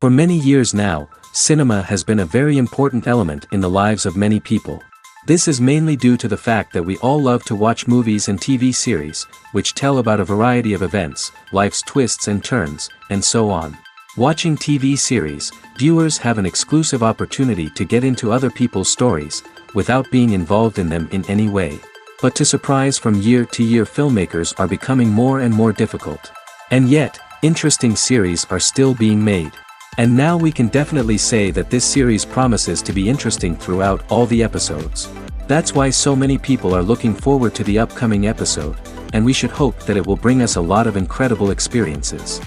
For many years now, cinema has been a very important element in the lives of many people. This is mainly due to the fact that we all love to watch movies and TV series, which tell about a variety of events, life's twists and turns, and so on. Watching TV series, viewers have an exclusive opportunity to get into other people's stories, without being involved in them in any way. But to surprise from year to year, filmmakers are becoming more and more difficult. And yet, interesting series are still being made. And now we can definitely say that this series promises to be interesting throughout all the episodes. That's why so many people are looking forward to the upcoming episode, and we should hope that it will bring us a lot of incredible experiences.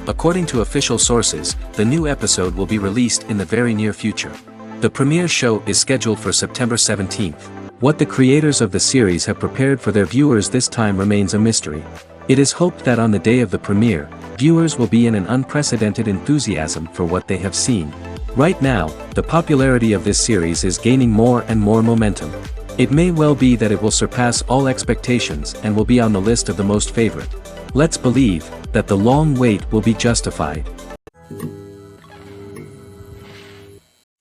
According to official sources, the new episode will be released in the very near future. The premiere show is scheduled for September 17th. What the creators of the series have prepared for their viewers this time remains a mystery. It is hoped that on the day of the premiere, viewers will be in an unprecedented enthusiasm for what they have seen. Right now, the popularity of this series is gaining more and more momentum. It may well be that it will surpass all expectations and will be on the list of the most favorite. Let's believe that the long wait will be justified.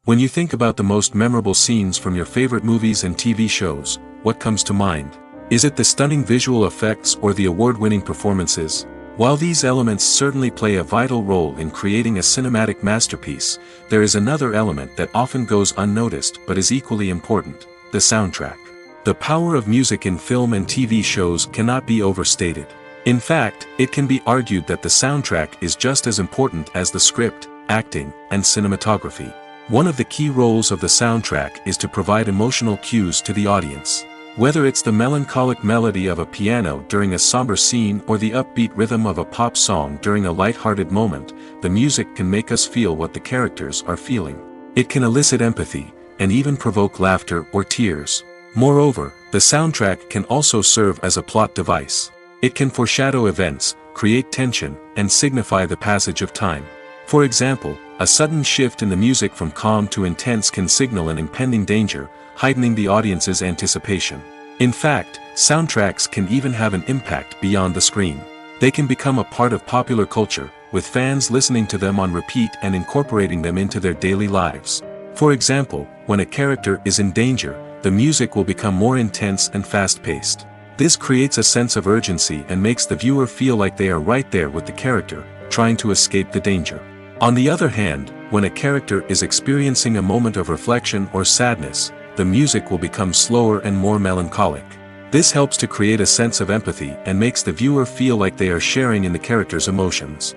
When you think about the most memorable scenes from your favorite movies and TV shows, what comes to mind? Is it the stunning visual effects or the award-winning performances? While these elements certainly play a vital role in creating a cinematic masterpiece, there is another element that often goes unnoticed but is equally important: the soundtrack. The power of music in film and TV shows cannot be overstated. In fact, it can be argued that the soundtrack is just as important as the script, acting, and cinematography. One of the key roles of the soundtrack is to provide emotional cues to the audience. Whether it's the melancholic melody of a piano during a somber scene or the upbeat rhythm of a pop song during a light-hearted moment, the music can make us feel what the characters are feeling. It can elicit empathy, and even provoke laughter or tears. Moreover, the soundtrack can also serve as a plot device. It can foreshadow events, create tension, and signify the passage of time. For example, a sudden shift in the music from calm to intense can signal an impending danger, heightening the audience's anticipation. In fact, soundtracks can even have an impact beyond the screen. They can become a part of popular culture, with fans listening to them on repeat and incorporating them into their daily lives. For example, when a character is in danger, the music will become more intense and fast-paced. This creates a sense of urgency and makes the viewer feel like they are right there with the character, trying to escape the danger. On the other hand, when a character is experiencing a moment of reflection or sadness, the music will become slower and more melancholic. This helps to create a sense of empathy and makes the viewer feel like they are sharing in the character's emotions.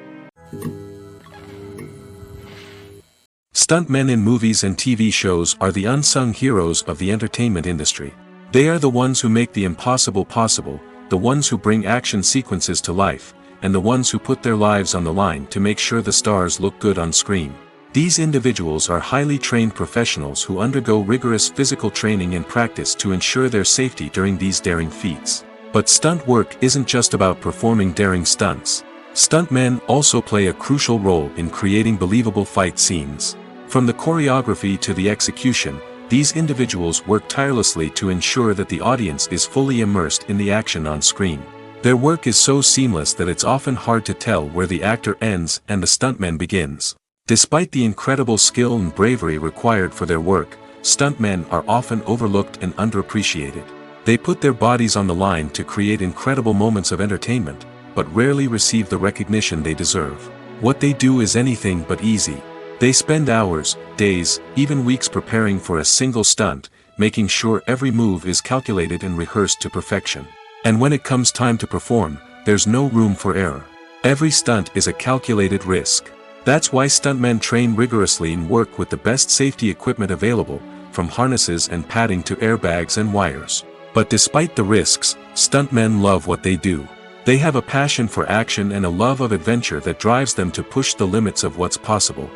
Stuntmen in movies and TV shows are the unsung heroes of the entertainment industry. They are the ones who make the impossible possible, the ones who bring action sequences to life, and the ones who put their lives on the line to make sure the stars look good on screen. These individuals are highly trained professionals who undergo rigorous physical training and practice to ensure their safety during these daring feats. But stunt work isn't just about performing daring stunts. Stuntmen also play a crucial role in creating believable fight scenes. From the choreography to the execution, these individuals work tirelessly to ensure that the audience is fully immersed in the action on screen. Their work is so seamless that it's often hard to tell where the actor ends and the stuntman begins. Despite the incredible skill and bravery required for their work, stuntmen are often overlooked and underappreciated. They put their bodies on the line to create incredible moments of entertainment, but rarely receive the recognition they deserve. What they do is anything but easy. They spend hours, days, even weeks preparing for a single stunt, making sure every move is calculated and rehearsed to perfection. And when it comes time to perform, there's no room for error. Every stunt is a calculated risk. That's why stuntmen train rigorously and work with the best safety equipment available, from harnesses and padding to airbags and wires. But despite the risks, stuntmen love what they do. They have a passion for action and a love of adventure that drives them to push the limits of what's possible.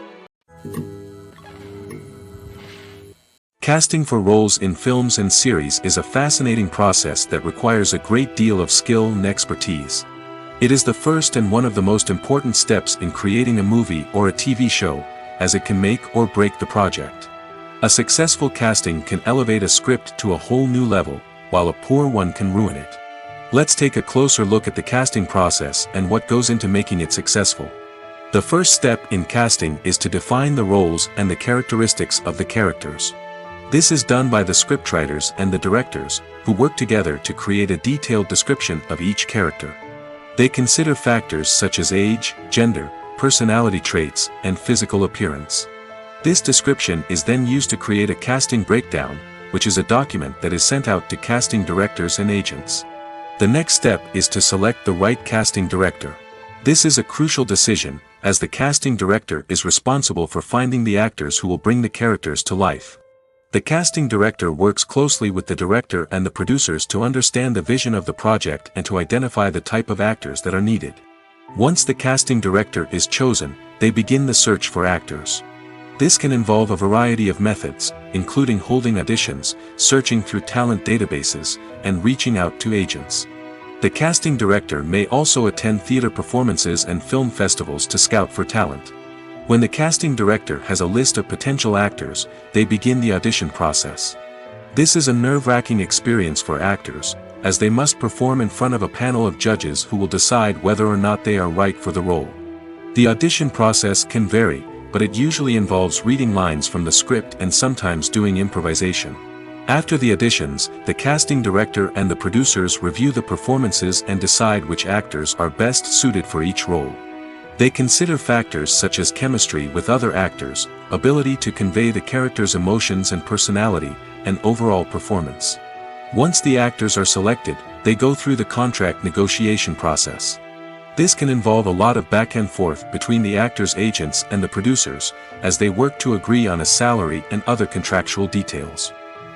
Casting for roles in films and series is a fascinating process that requires a great deal of skill and expertise. It is the first and one of the most important steps in creating a movie or a TV show, as it can make or break the project. A successful casting can elevate a script to a whole new level, while a poor one can ruin it. Let's take a closer look at the casting process and what goes into making it successful. The first step in casting is to define the roles and the characteristics of the characters. This is done by the scriptwriters and the directors, who work together to create a detailed description of each character. They consider factors such as age, gender, personality traits, and physical appearance. This description is then used to create a casting breakdown, which is a document that is sent out to casting directors and agents. The next step is to select the right casting director. This is a crucial decision, as the casting director is responsible for finding the actors who will bring the characters to life. The casting director works closely with the director and the producers to understand the vision of the project and to identify the type of actors that are needed. Once the casting director is chosen, they begin the search for actors. This can involve a variety of methods, including holding auditions, searching through talent databases, and reaching out to agents. The casting director may also attend theater performances and film festivals to scout for talent. When the casting director has a list of potential actors, they begin the audition process. This is a nerve-wracking experience for actors, as they must perform in front of a panel of judges who will decide whether or not they are right for the role. The audition process can vary, but it usually involves reading lines from the script and sometimes doing improvisation. After the auditions, the casting director and the producers review the performances and decide which actors are best suited for each role. They consider factors such as chemistry with other actors, ability to convey the character's emotions and personality, and overall performance. Once the actors are selected, they go through the contract negotiation process. This can involve a lot of back and forth between the actors' agents and the producers, as they work to agree on a salary and other contractual details.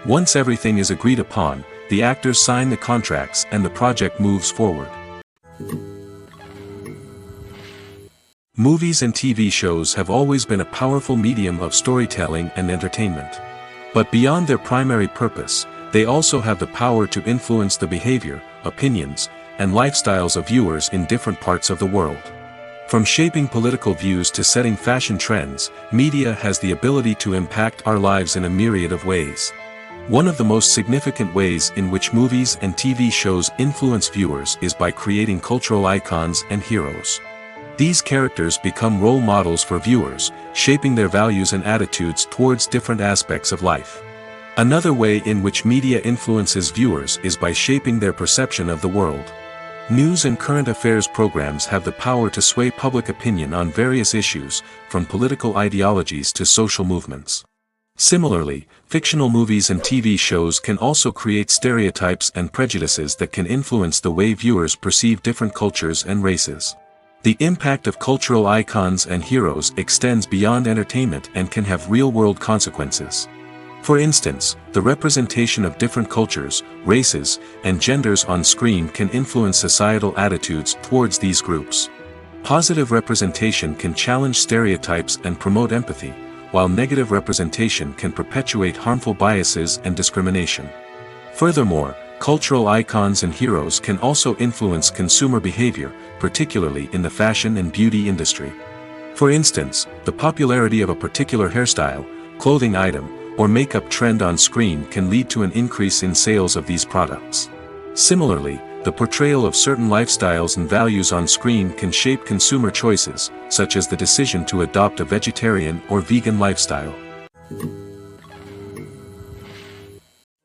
Once everything is agreed upon, the actors sign the contracts and the project moves forward. Movies and TV shows have always been a powerful medium of storytelling and entertainment. But beyond their primary purpose, they also have the power to influence the behavior, opinions, and lifestyles of viewers in different parts of the world. From shaping political views to setting fashion trends, media has the ability to impact our lives in a myriad of ways. One of the most significant ways in which movies and TV shows influence viewers is by creating cultural icons and heroes. These characters become role models for viewers, shaping their values and attitudes towards different aspects of life. Another way in which media influences viewers is by shaping their perception of the world. News and current affairs programs have the power to sway public opinion on various issues, from political ideologies to social movements. Similarly, fictional movies and TV shows can also create stereotypes and prejudices that can influence the way viewers perceive different cultures and races. The impact of cultural icons and heroes extends beyond entertainment and can have real-world consequences. For instance, the representation of different cultures, races, and genders on screen can influence societal attitudes towards these groups. Positive representation can challenge stereotypes and promote empathy, while negative representation can perpetuate harmful biases and discrimination. Furthermore, cultural icons and heroes can also influence consumer behavior, particularly in the fashion and beauty industry. For instance, the popularity of a particular hairstyle, clothing item, or makeup trend on screen can lead to an increase in sales of these products. Similarly, the portrayal of certain lifestyles and values on screen can shape consumer choices, such as the decision to adopt a vegetarian or vegan lifestyle.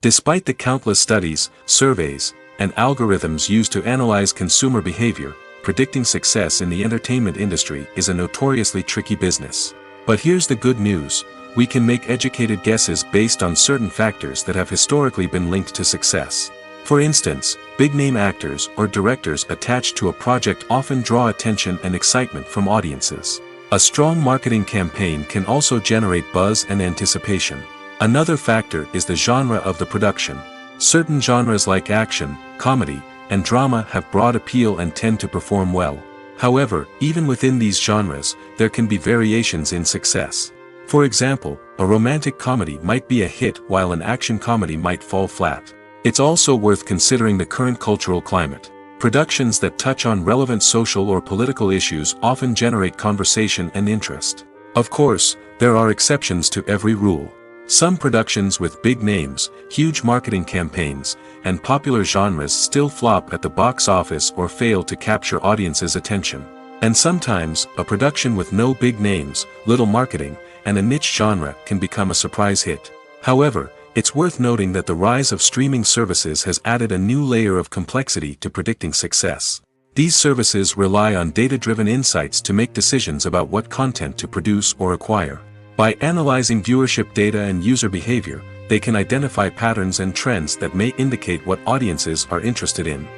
Despite the countless studies, surveys, and algorithms used to analyze consumer behavior, predicting success in the entertainment industry is a notoriously tricky business. But here's the good news: we can make educated guesses based on certain factors that have historically been linked to success. For instance, big-name actors or directors attached to a project often draw attention and excitement from audiences. A strong marketing campaign can also generate buzz and anticipation. Another factor is the genre of the production. Certain genres like action, comedy, and drama have broad appeal and tend to perform well. However, even within these genres, there can be variations in success. For example, a romantic comedy might be a hit while an action comedy might fall flat. It's also worth considering the current cultural climate. Productions that touch on relevant social or political issues often generate conversation and interest. Of course, there are exceptions to every rule. Some productions with big names, huge marketing campaigns, and popular genres still flop at the box office or fail to capture audiences' attention. And sometimes, a production with no big names, little marketing, and a niche genre can become a surprise hit. However, it's worth noting that the rise of streaming services has added a new layer of complexity to predicting success. These services rely on data-driven insights to make decisions about what content to produce or acquire. By analyzing viewership data and user behavior, they can identify patterns and trends that may indicate what audiences are interested in.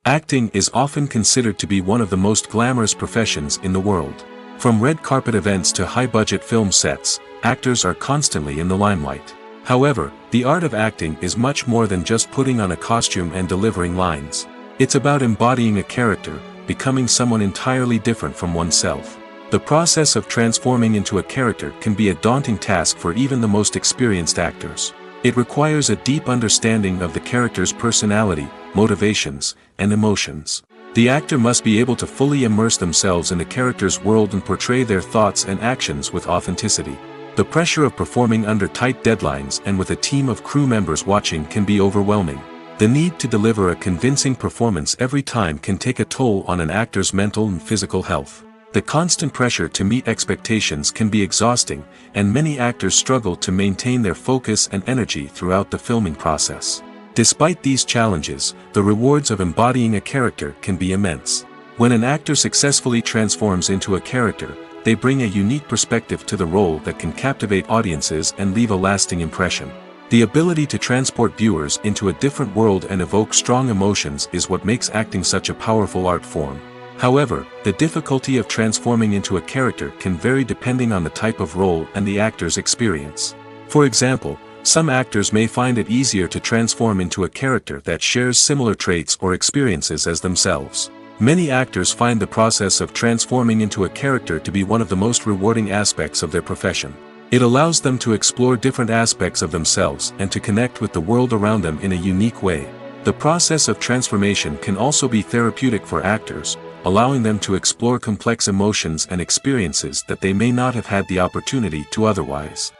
Acting is often considered to be one of the most glamorous professions in the world. From red carpet events to high-budget film sets, actors are constantly in the limelight. However, the art of acting is much more than just putting on a costume and delivering lines. It's about embodying a character, becoming someone entirely different from oneself. The process of transforming into a character can be a daunting task for even the most experienced actors. It requires a deep understanding of the character's personality, motivations, and emotions. The actor must be able to fully immerse themselves in the character's world and portray their thoughts and actions with authenticity. The pressure of performing under tight deadlines and with a team of crew members watching can be overwhelming. The need to deliver a convincing performance every time can take a toll on an actor's mental and physical health. The constant pressure to meet expectations can be exhausting, and many actors struggle to maintain their focus and energy throughout the filming process. Despite these challenges, the rewards of embodying a character can be immense. When an actor successfully transforms into a character, they bring a unique perspective to the role that can captivate audiences and leave a lasting impression. The ability to transport viewers into a different world and evoke strong emotions is what makes acting such a powerful art form. However, the difficulty of transforming into a character can vary depending on the type of role and the actor's experience. For example, some actors may find it easier to transform into a character that shares similar traits or experiences as themselves. Many actors find the process of transforming into a character to be one of the most rewarding aspects of their profession. It allows them to explore different aspects of themselves and to connect with the world around them in a unique way. The process of transformation can also be therapeutic for actors, allowing them to explore complex emotions and experiences that they may not have had the opportunity to otherwise.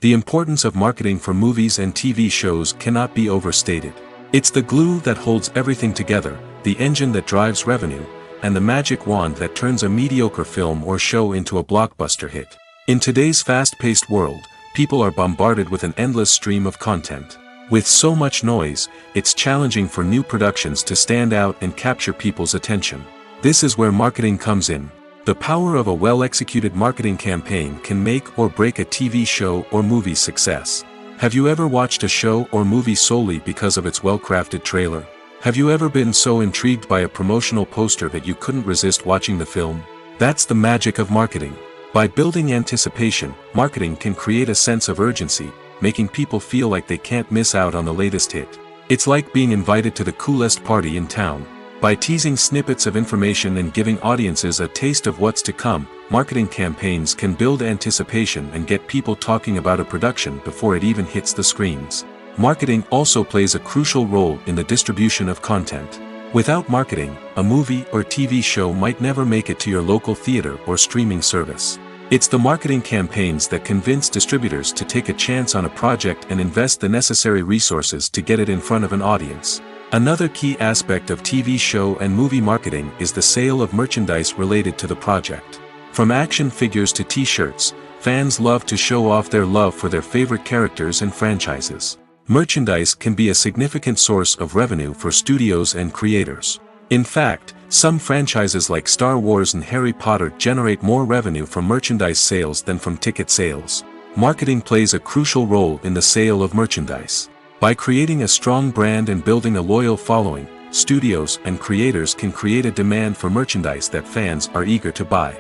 The importance of marketing for movies and TV shows cannot be overstated. It's the glue that holds everything together, the engine that drives revenue, and the magic wand that turns a mediocre film or show into a blockbuster hit. In today's fast-paced world, people are bombarded with an endless stream of content. With so much noise, it's challenging for new productions to stand out and capture people's attention. This is where marketing comes in. The power of a well-executed marketing campaign can make or break a TV show or movie's success. Have you ever watched a show or movie solely because of its well-crafted trailer? Have you ever been so intrigued by a promotional poster that you couldn't resist watching the film? That's the magic of marketing. By building anticipation, marketing can create a sense of urgency, making people feel like they can't miss out on the latest hit. It's like being invited to the coolest party in town. By teasing snippets of information and giving audiences a taste of what's to come, marketing campaigns can build anticipation and get people talking about a production before it even hits the screens. Marketing also plays a crucial role in the distribution of content. Without marketing, a movie or TV show might never make it to your local theater or streaming service. It's the marketing campaigns that convince distributors to take a chance on a project and invest the necessary resources to get it in front of an audience. Another key aspect of TV show and movie marketing is the sale of merchandise related to the project. From action figures to t-shirts, fans love to show off their love for their favorite characters and franchises. Merchandise can be a significant source of revenue for studios and creators. In fact, some franchises like Star Wars and Harry Potter generate more revenue from merchandise sales than from ticket sales. Marketing plays a crucial role in the sale of merchandise. By creating a strong brand and building a loyal following, studios and creators can create a demand for merchandise that fans are eager to buy.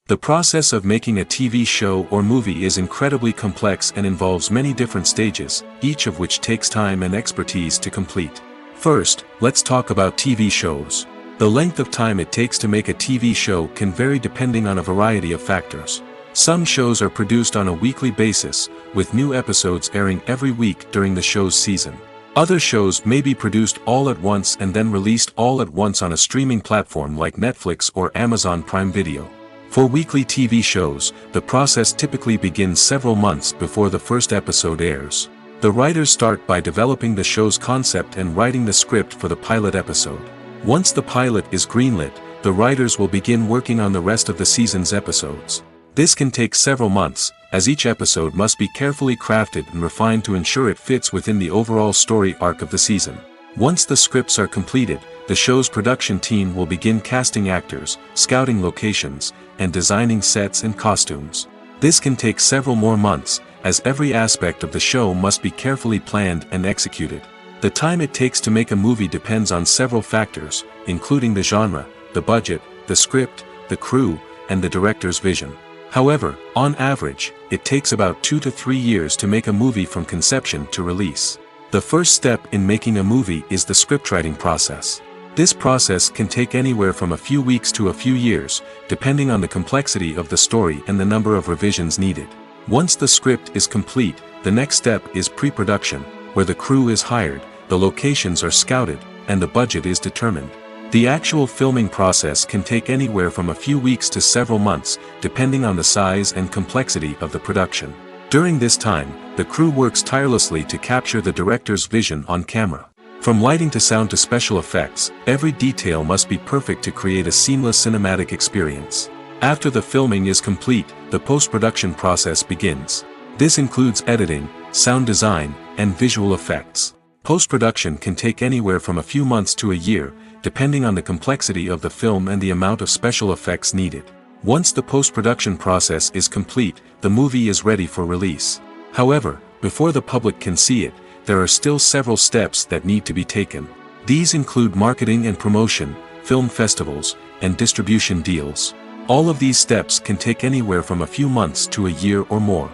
The process of making a TV show or movie is incredibly complex and involves many different stages, each of which takes time and expertise to complete. First, let's talk about TV shows. The length of time it takes to make a TV show can vary depending on a variety of factors. Some shows are produced on a weekly basis, with new episodes airing every week during the show's season. Other shows may be produced all at once and then released all at once on a streaming platform like Netflix or Amazon Prime Video. For weekly TV shows, the process typically begins several months before the first episode airs. The writers start by developing the show's concept and writing the script for the pilot episode. Once the pilot is greenlit, the writers will begin working on the rest of the season's episodes. This can take several months, as each episode must be carefully crafted and refined to ensure it fits within the overall story arc of the season. Once the scripts are completed, the show's production team will begin casting actors, scouting locations, and designing sets and costumes. This can take several more months, as every aspect of the show must be carefully planned and executed. The time it takes to make a movie depends on several factors, including the genre, the budget, the script, the crew, and the director's vision. However, on average, it takes about 2 to 3 years to make a movie from conception to release. The first step in making a movie is the scriptwriting process. This process can take anywhere from a few weeks to a few years, depending on the complexity of the story and the number of revisions needed. Once the script is complete, the next step is pre-production, where the crew is hired, the locations are scouted, and the budget is determined. The actual filming process can take anywhere from a few weeks to several months, depending on the size and complexity of the production. During this time, the crew works tirelessly to capture the director's vision on camera. From lighting to sound to special effects, every detail must be perfect to create a seamless cinematic experience. After the filming is complete, the post-production process begins. This includes editing, sound design, and visual effects. Post-production can take anywhere from a few months to a year, depending on the complexity of the film and the amount of special effects needed. Once the post-production process is complete, the movie is ready for release. However, before the public can see it, there are still several steps that need to be taken. These include marketing and promotion, film festivals, and distribution deals. All of these steps can take anywhere from a few months to a year or more.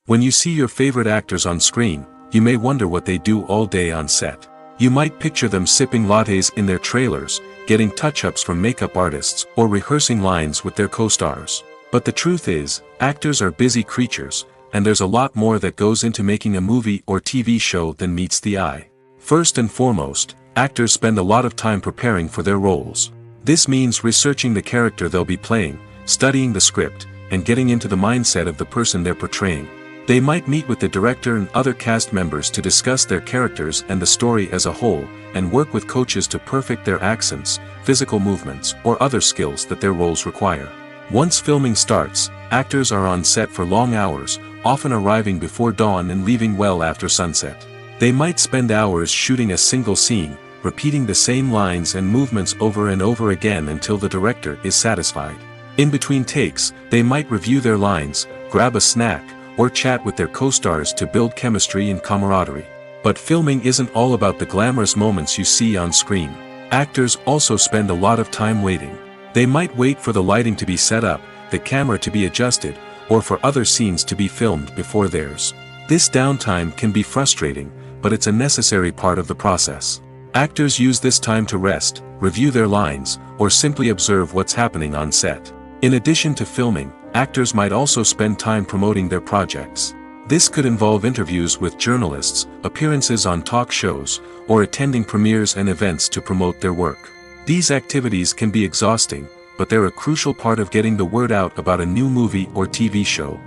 When you see your favorite actors on screen, you may wonder what they do all day on set. You might picture them sipping lattes in their trailers, getting touch-ups from makeup artists, or rehearsing lines with their co-stars. But the truth is, actors are busy creatures, and there's a lot more that goes into making a movie or TV show than meets the eye. First and foremost, actors spend a lot of time preparing for their roles. This means researching the character they'll be playing, studying the script, and getting into the mindset of the person they're portraying. They might meet with the director and other cast members to discuss their characters and the story as a whole, and work with coaches to perfect their accents, physical movements, or other skills that their roles require. Once filming starts, actors are on set for long hours, often arriving before dawn and leaving well after sunset. They might spend hours shooting a single scene, repeating the same lines and movements over and over again until the director is satisfied. In between takes, they might review their lines, grab a snack, or chat with their co-stars to build chemistry and camaraderie. But filming isn't all about the glamorous moments you see on screen. Actors also spend a lot of time waiting. They might wait for the lighting to be set up, the camera to be adjusted, or for other scenes to be filmed before theirs. This downtime can be frustrating, but it's a necessary part of the process. Actors use this time to rest, review their lines, or simply observe what's happening on set. In addition to filming, actors might also spend time promoting their projects. This could involve interviews with journalists, appearances on talk shows, or attending premieres and events to promote their work. These activities can be exhausting, but they're a crucial part of getting the word out about a new movie or TV show.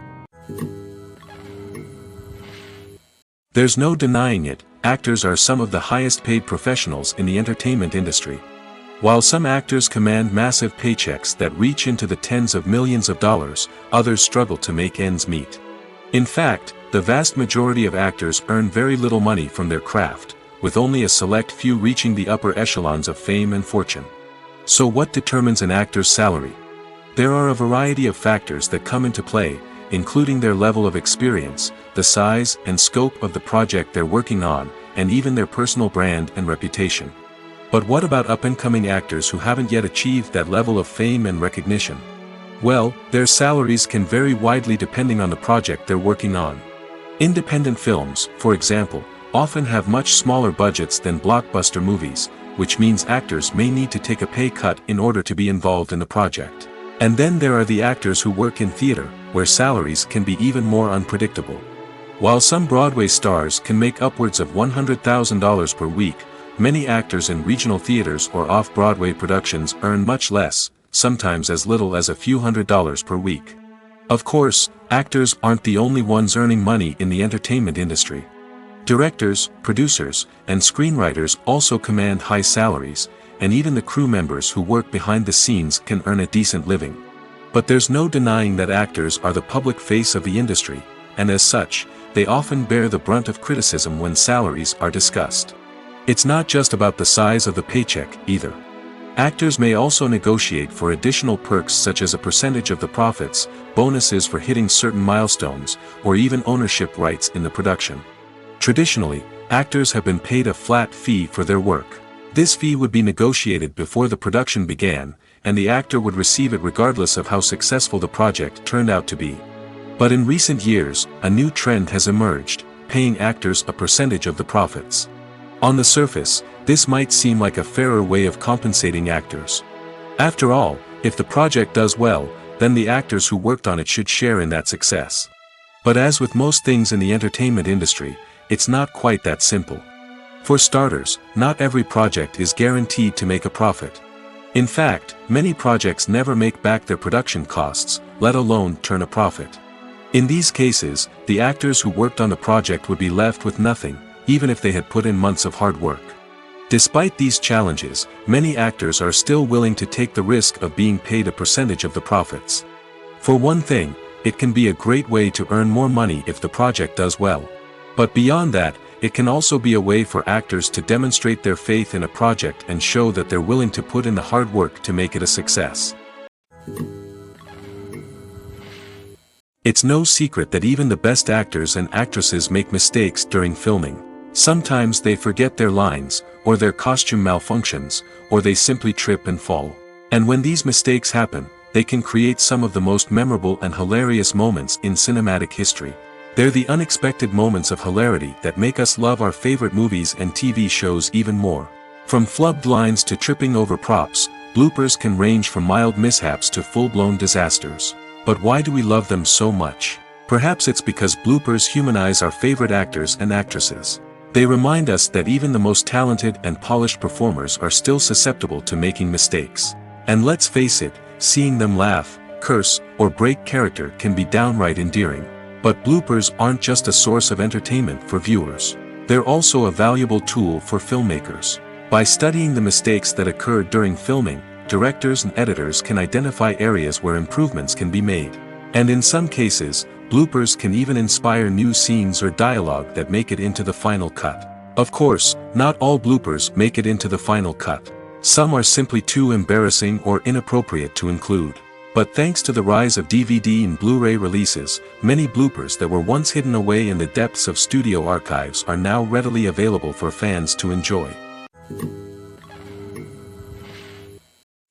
There's no denying it, actors are some of the highest paid professionals in the entertainment industry. While some actors command massive paychecks that reach into the tens of millions of dollars, others struggle to make ends meet. In fact, the vast majority of actors earn very little money from their craft, with only a select few reaching the upper echelons of fame and fortune. So what determines an actor's salary? There are a variety of factors that come into play, including their level of experience, the size and scope of the project they're working on, and even their personal brand and reputation. But what about up-and-coming actors who haven't yet achieved that level of fame and recognition? Well, their salaries can vary widely depending on the project they're working on. Independent films, for example, often have much smaller budgets than blockbuster movies, which means actors may need to take a pay cut in order to be involved in the project. And then there are the actors who work in theater, where salaries can be even more unpredictable. While some Broadway stars can make upwards of $100,000 per week, many actors in regional theaters or off-Broadway productions earn much less, sometimes as little as a few $100s per week. Of course, actors aren't the only ones earning money in the entertainment industry. Directors, producers, and screenwriters also command high salaries, and even the crew members who work behind the scenes can earn a decent living. But there's no denying that actors are the public face of the industry, and as such, they often bear the brunt of criticism when salaries are discussed. It's not just about the size of the paycheck, either. Actors may also negotiate for additional perks such as a percentage of the profits, bonuses for hitting certain milestones, or even ownership rights in the production. Traditionally, actors have been paid a flat fee for their work. This fee would be negotiated before the production began, and the actor would receive it regardless of how successful the project turned out to be. But in recent years, a new trend has emerged, paying actors a percentage of the profits. On the surface, this might seem like a fairer way of compensating actors. After all, if the project does well, then the actors who worked on it should share in that success. But as with most things in the entertainment industry, it's not quite that simple. For starters, not every project is guaranteed to make a profit. In fact, many projects never make back their production costs, let alone turn a profit. In these cases, the actors who worked on the project would be left with nothing, even if they had put in months of hard work. Despite these challenges, many actors are still willing to take the risk of being paid a percentage of the profits. For one thing, it can be a great way to earn more money if the project does well. But beyond that, it can also be a way for actors to demonstrate their faith in a project and show that they're willing to put in the hard work to make it a success. It's no secret that even the best actors and actresses make mistakes during filming. Sometimes they forget their lines, or their costume malfunctions, or they simply trip and fall. And when these mistakes happen, they can create some of the most memorable and hilarious moments in cinematic history. They're the unexpected moments of hilarity that make us love our favorite movies and TV shows even more. From flubbed lines to tripping over props, bloopers can range from mild mishaps to full-blown disasters. But why do we love them so much? Perhaps it's because bloopers humanize our favorite actors and actresses. They remind us that even the most talented and polished performers are still susceptible to making mistakes. And let's face it, seeing them laugh, curse, or break character can be downright endearing. But bloopers aren't just a source of entertainment for viewers. They're also a valuable tool for filmmakers. By studying the mistakes that occurred during filming, directors and editors can identify areas where improvements can be made. And in some cases, bloopers can even inspire new scenes or dialogue that make it into the final cut. Of course, not all bloopers make it into the final cut. Some are simply too embarrassing or inappropriate to include. But thanks to the rise of DVD and Blu-ray releases, many bloopers that were once hidden away in the depths of studio archives are now readily available for fans to enjoy.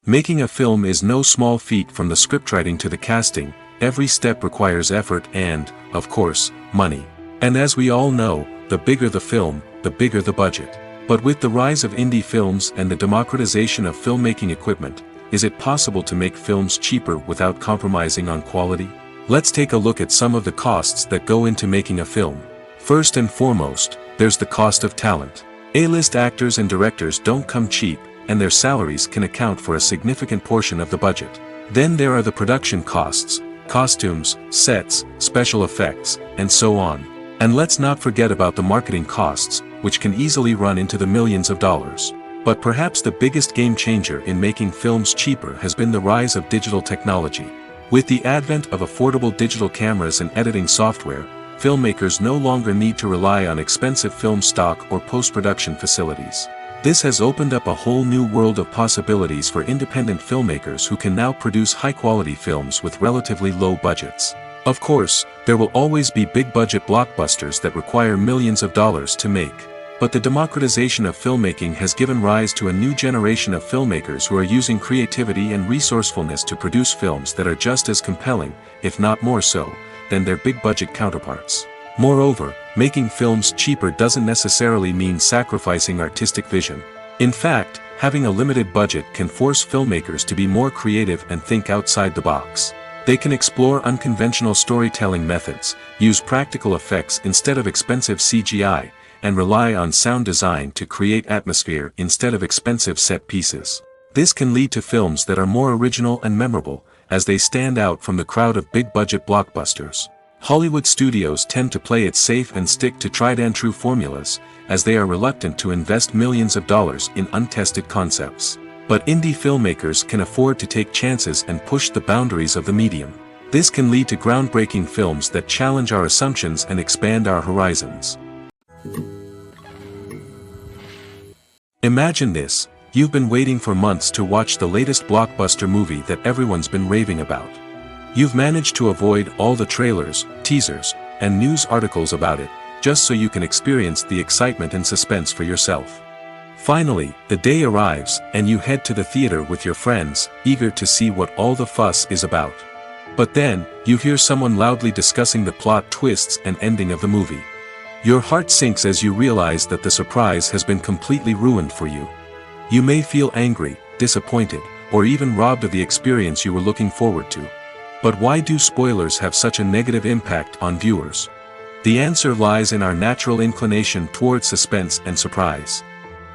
Making a film is no small feat. From the scriptwriting to the casting, every step requires effort and, of course, money. And as we all know, the bigger the film, the bigger the budget. But with the rise of indie films and the democratization of filmmaking equipment, is it possible to make films cheaper without compromising on quality? Let's take a look at some of the costs that go into making a film. First and foremost, there's the cost of talent. A-list actors and directors don't come cheap, and their salaries can account for a significant portion of the budget. Then there are the production costs, costumes, sets, special effects, and so on. And let's not forget about the marketing costs, which can easily run into the millions of dollars. But perhaps the biggest game changer in making films cheaper has been the rise of digital technology. With the advent of affordable digital cameras and editing software, filmmakers no longer need to rely on expensive film stock or post-production facilities. This has opened up a whole new world of possibilities for independent filmmakers who can now produce high-quality films with relatively low budgets. Of course, there will always be big-budget blockbusters that require millions of dollars to make. But the democratization of filmmaking has given rise to a new generation of filmmakers who are using creativity and resourcefulness to produce films that are just as compelling, if not more so, than their big-budget counterparts. Moreover, making films cheaper doesn't necessarily mean sacrificing artistic vision. In fact, having a limited budget can force filmmakers to be more creative and think outside the box. They can explore unconventional storytelling methods, use practical effects instead of expensive CGI, and rely on sound design to create atmosphere instead of expensive set pieces. This can lead to films that are more original and memorable, as they stand out from the crowd of big-budget blockbusters. Hollywood studios tend to play it safe and stick to tried-and-true formulas, as they are reluctant to invest millions of dollars in untested concepts. But indie filmmakers can afford to take chances and push the boundaries of the medium. This can lead to groundbreaking films that challenge our assumptions and expand our horizons. Imagine this: you've been waiting for months to watch the latest blockbuster movie that everyone's been raving about. You've managed to avoid all the trailers, teasers, and news articles about it, just so you can experience the excitement and suspense for yourself. Finally, the day arrives, and you head to the theater with your friends, eager to see what all the fuss is about. But then, you hear someone loudly discussing the plot twists and ending of the movie. Your heart sinks as you realize that the surprise has been completely ruined for you. You may feel angry, disappointed, or even robbed of the experience you were looking forward to. But why do spoilers have such a negative impact on viewers? The answer lies in our natural inclination toward suspense and surprise.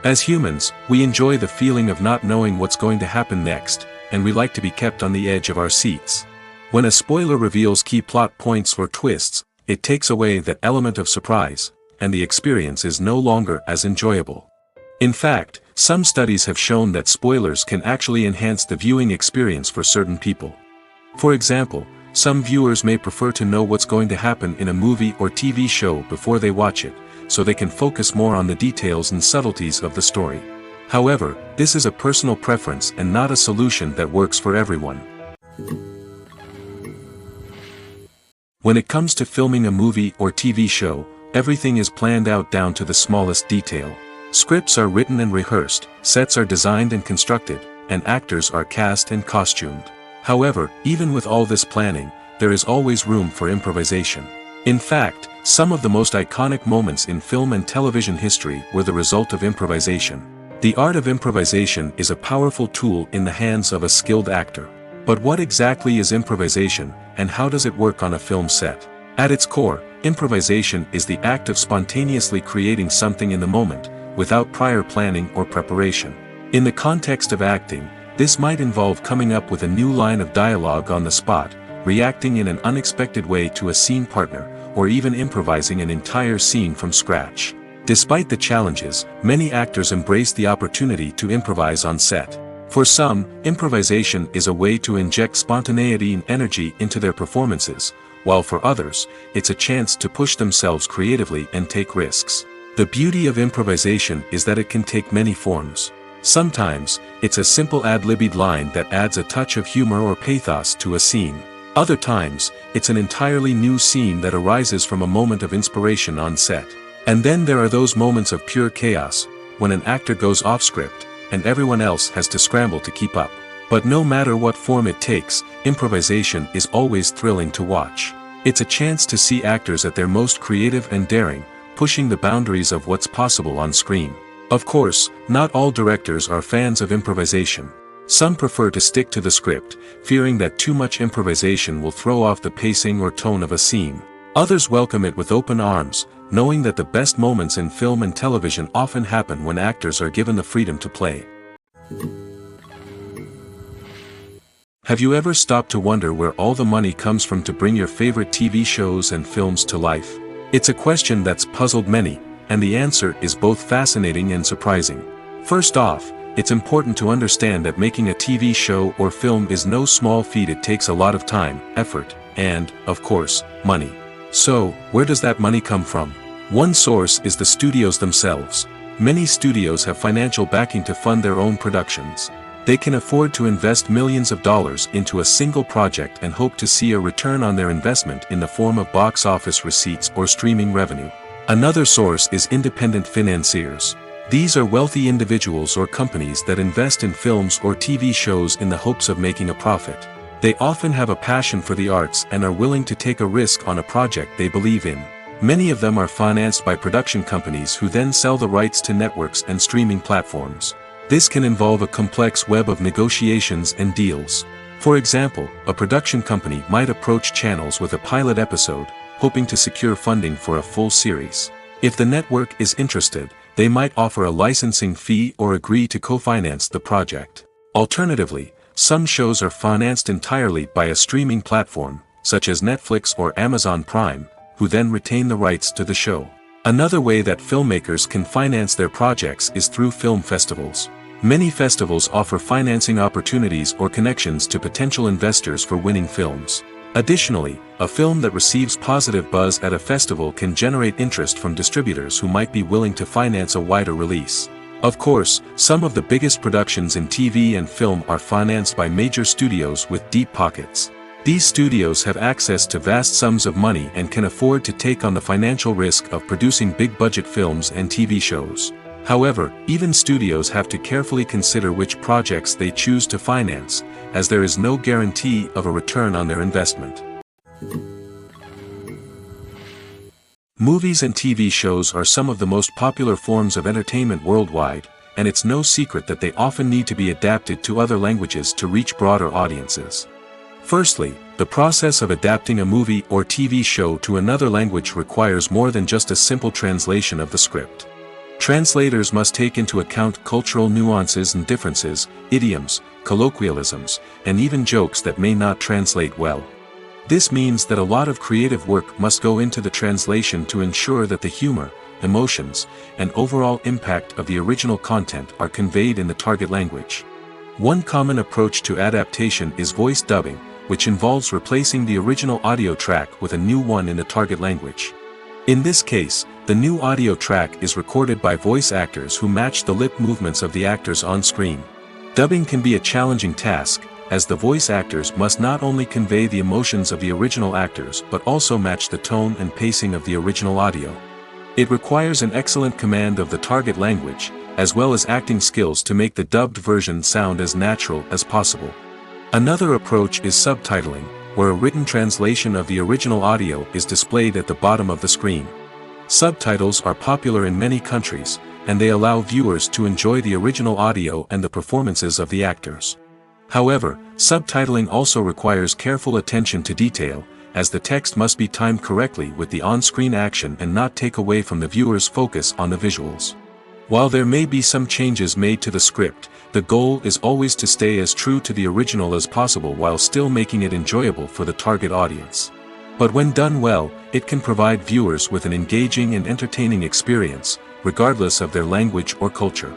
As humans, we enjoy the feeling of not knowing what's going to happen next, and we like to be kept on the edge of our seats. When a spoiler reveals key plot points or twists, it takes away that element of surprise, and the experience is no longer as enjoyable. In fact, some studies have shown that spoilers can actually enhance the viewing experience for certain people. For example, some viewers may prefer to know what's going to happen in a movie or TV show before they watch it, so they can focus more on the details and subtleties of the story. However, this is a personal preference and not a solution that works for everyone. When it comes to filming a movie or TV show, everything is planned out down to the smallest detail. Scripts are written and rehearsed, sets are designed and constructed, and actors are cast and costumed. However, even with all this planning, there is always room for improvisation. In fact, some of the most iconic moments in film and television history were the result of improvisation. The art of improvisation is a powerful tool in the hands of a skilled actor. But what exactly is improvisation, and how does it work on a film set? At its core, improvisation is the act of spontaneously creating something in the moment, without prior planning or preparation. In the context of acting, this might involve coming up with a new line of dialogue on the spot, reacting in an unexpected way to a scene partner, or even improvising an entire scene from scratch. Despite the challenges, many actors embrace the opportunity to improvise on set. For some, improvisation is a way to inject spontaneity and energy into their performances, while for others, it's a chance to push themselves creatively and take risks. The beauty of improvisation is that it can take many forms. Sometimes, it's a simple ad-libbed line that adds a touch of humor or pathos to a scene. Other times, it's an entirely new scene that arises from a moment of inspiration on set. And then there are those moments of pure chaos, when an actor goes off script, and everyone else has to scramble to keep up. But no matter what form it takes, improvisation is always thrilling to watch. It's a chance to see actors at their most creative and daring, pushing the boundaries of what's possible on screen. Of course, not all directors are fans of improvisation. Some prefer to stick to the script, fearing that too much improvisation will throw off the pacing or tone of a scene. Others welcome it with open arms, knowing that the best moments in film and television often happen when actors are given the freedom to play. Have you ever stopped to wonder where all the money comes from to bring your favorite TV shows and films to life? It's a question that's puzzled many, and the answer is both fascinating and surprising. First off, it's important to understand that making a TV show or film is no small feat. It takes a lot of time, effort, and, of course, money. So, where does that money come from? One source is the studios themselves. Many studios have financial backing to fund their own productions. They can afford to invest millions of dollars into a single project and hope to see a return on their investment in the form of box office receipts or streaming revenue. Another source is independent financiers. These are wealthy individuals or companies that invest in films or TV shows in the hopes of making a profit. They often have a passion for the arts and are willing to take a risk on a project they believe in. Many of them are financed by production companies who then sell the rights to networks and streaming platforms. This can involve a complex web of negotiations and deals. For example, a production company might approach channels with a pilot episode, hoping to secure funding for a full series. If the network is interested, they might offer a licensing fee or agree to co-finance the project. Alternatively, some shows are financed entirely by a streaming platform, such as Netflix or Amazon Prime, who then retain the rights to the show. Another way that filmmakers can finance their projects is through film festivals. Many festivals offer financing opportunities or connections to potential investors for winning films. Additionally, a film that receives positive buzz at a festival can generate interest from distributors who might be willing to finance a wider release. Of course, some of the biggest productions in TV and film are financed by major studios with deep pockets. These studios have access to vast sums of money and can afford to take on the financial risk of producing big-budget films and TV shows. However, even studios have to carefully consider which projects they choose to finance, as there is no guarantee of a return on their investment. Movies and TV shows are some of the most popular forms of entertainment worldwide, and it's no secret that they often need to be adapted to other languages to reach broader audiences. Firstly, the process of adapting a movie or TV show to another language requires more than just a simple translation of the script. Translators must take into account cultural nuances and differences, idioms, colloquialisms, and even jokes that may not translate well. This means that a lot of creative work must go into the translation to ensure that the humor, emotions, and overall impact of the original content are conveyed in the target language. One common approach to adaptation is voice dubbing, which involves replacing the original audio track with a new one in the target language. In this case, the new audio track is recorded by voice actors who match the lip movements of the actors on screen. Dubbing can be a challenging task, as the voice actors must not only convey the emotions of the original actors but also match the tone and pacing of the original audio. It requires an excellent command of the target language, as well as acting skills to make the dubbed version sound as natural as possible. Another approach is subtitling, where a written translation of the original audio is displayed at the bottom of the screen. Subtitles are popular in many countries, and they allow viewers to enjoy the original audio and the performances of the actors. However, subtitling also requires careful attention to detail, as the text must be timed correctly with the on-screen action and not take away from the viewer's focus on the visuals. While there may be some changes made to the script, the goal is always to stay as true to the original as possible while still making it enjoyable for the target audience. But when done well, it can provide viewers with an engaging and entertaining experience, regardless of their language or culture.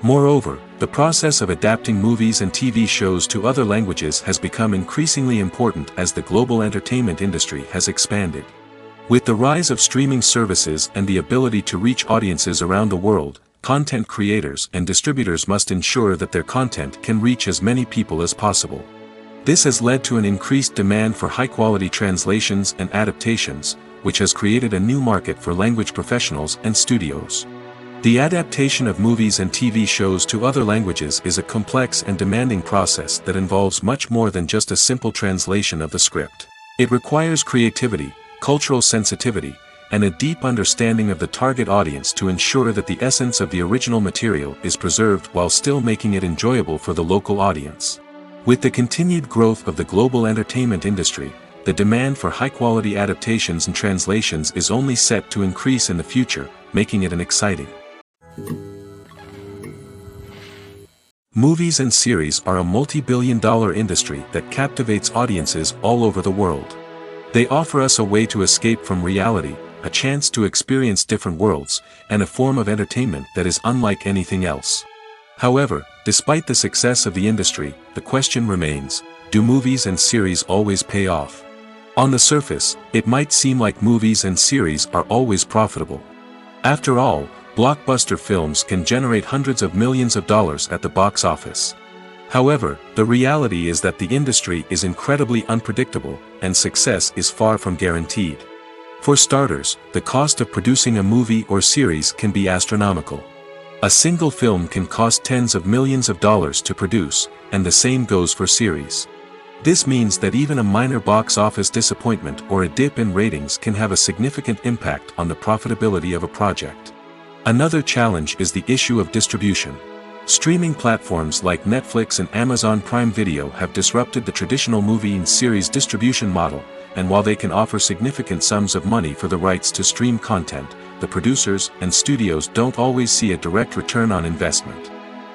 Moreover, the process of adapting movies and TV shows to other languages has become increasingly important as the global entertainment industry has expanded. With the rise of streaming services and the ability to reach audiences around the world, content creators and distributors must ensure that their content can reach as many people as possible. This has led to an increased demand for high-quality translations and adaptations, which has created a new market for language professionals and studios. The adaptation of movies and TV shows to other languages is a complex and demanding process that involves much more than just a simple translation of the script. It requires creativity, cultural sensitivity, and a deep understanding of the target audience to ensure that the essence of the original material is preserved while still making it enjoyable for the local audience. With the continued growth of the global entertainment industry, the demand for high-quality adaptations and translations is only set to increase in the future, making it an exciting. Movies and series are a multi-billion-dollar industry that captivates audiences all over the world. They offer us a way to escape from reality, a chance to experience different worlds, and a form of entertainment that is unlike anything else. However, despite the success of the industry, the question remains, do movies and series always pay off? On the surface, it might seem like movies and series are always profitable. After all, blockbuster films can generate hundreds of millions of dollars at the box office. However, the reality is that the industry is incredibly unpredictable, and success is far from guaranteed. For starters, the cost of producing a movie or series can be astronomical. A single film can cost tens of millions of dollars to produce, and the same goes for series. This means that even a minor box office disappointment or a dip in ratings can have a significant impact on the profitability of a project. Another challenge is the issue of distribution. Streaming platforms like Netflix and Amazon Prime Video have disrupted the traditional movie and series distribution model, and while they can offer significant sums of money for the rights to stream content, the producers and studios don't always see a direct return on investment.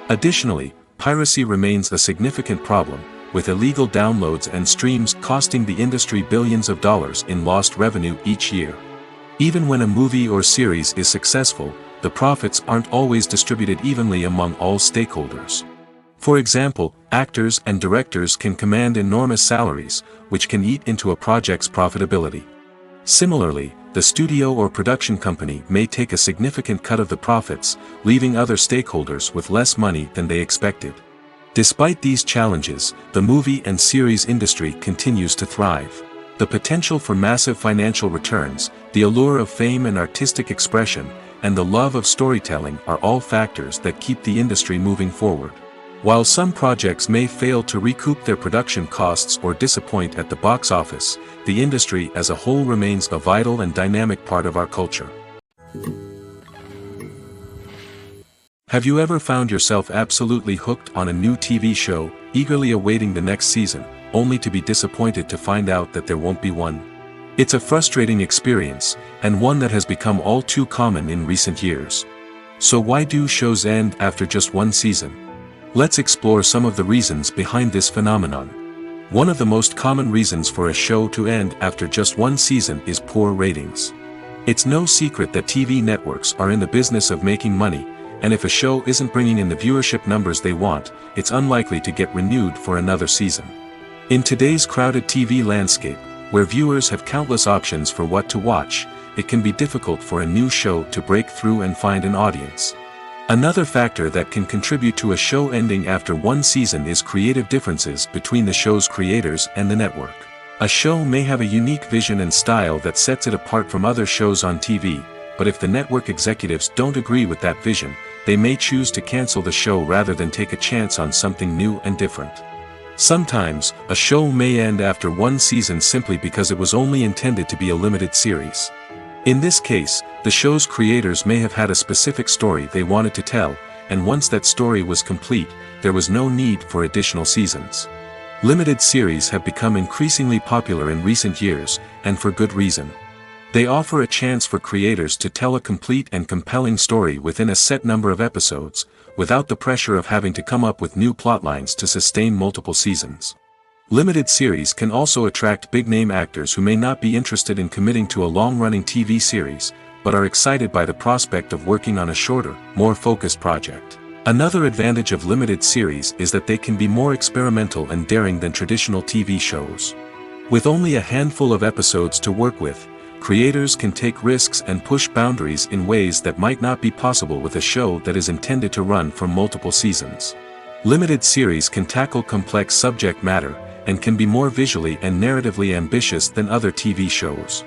Additionally, piracy remains a significant problem, with illegal downloads and streams costing the industry billions of dollars in lost revenue each year. Even when a movie or series is successful, the profits aren't always distributed evenly among all stakeholders. For example, actors and directors can command enormous salaries, which can eat into a project's profitability. Similarly, the studio or production company may take a significant cut of the profits, leaving other stakeholders with less money than they expected. Despite these challenges, the movie and series industry continues to thrive. The potential for massive financial returns, the allure of fame and artistic expression, and the love of storytelling are all factors that keep the industry moving forward. While some projects may fail to recoup their production costs or disappoint at the box office, the industry as a whole remains a vital and dynamic part of our culture. Have you ever found yourself absolutely hooked on a new TV show, eagerly awaiting the next season, only to be disappointed to find out that there won't be one? It's a frustrating experience, and one that has become all too common in recent years. So why do shows end after just one season? Let's explore some of the reasons behind this phenomenon. One of the most common reasons for a show to end after just one season is poor ratings. It's no secret that TV networks are in the business of making money, and if a show isn't bringing in the viewership numbers they want, it's unlikely to get renewed for another season. In today's crowded TV landscape, where viewers have countless options for what to watch, it can be difficult for a new show to break through and find an audience. Another factor that can contribute to a show ending after one season is creative differences between the show's creators and the network. A show may have a unique vision and style that sets it apart from other shows on TV, but if the network executives don't agree with that vision, they may choose to cancel the show rather than take a chance on something new and different. Sometimes, a show may end after one season simply because it was only intended to be a limited series. In this case, the show's creators may have had a specific story they wanted to tell, and once that story was complete, there was no need for additional seasons. Limited series have become increasingly popular in recent years, and for good reason. They offer a chance for creators to tell a complete and compelling story within a set number of episodes, without the pressure of having to come up with new plotlines to sustain multiple seasons. Limited series can also attract big-name actors who may not be interested in committing to a long-running TV series, but are excited by the prospect of working on a shorter, more focused project. Another advantage of limited series is that they can be more experimental and daring than traditional TV shows. With only a handful of episodes to work with, creators can take risks and push boundaries in ways that might not be possible with a show that is intended to run for multiple seasons. Limited series can tackle complex subject matter, and can be more visually and narratively ambitious than other TV shows.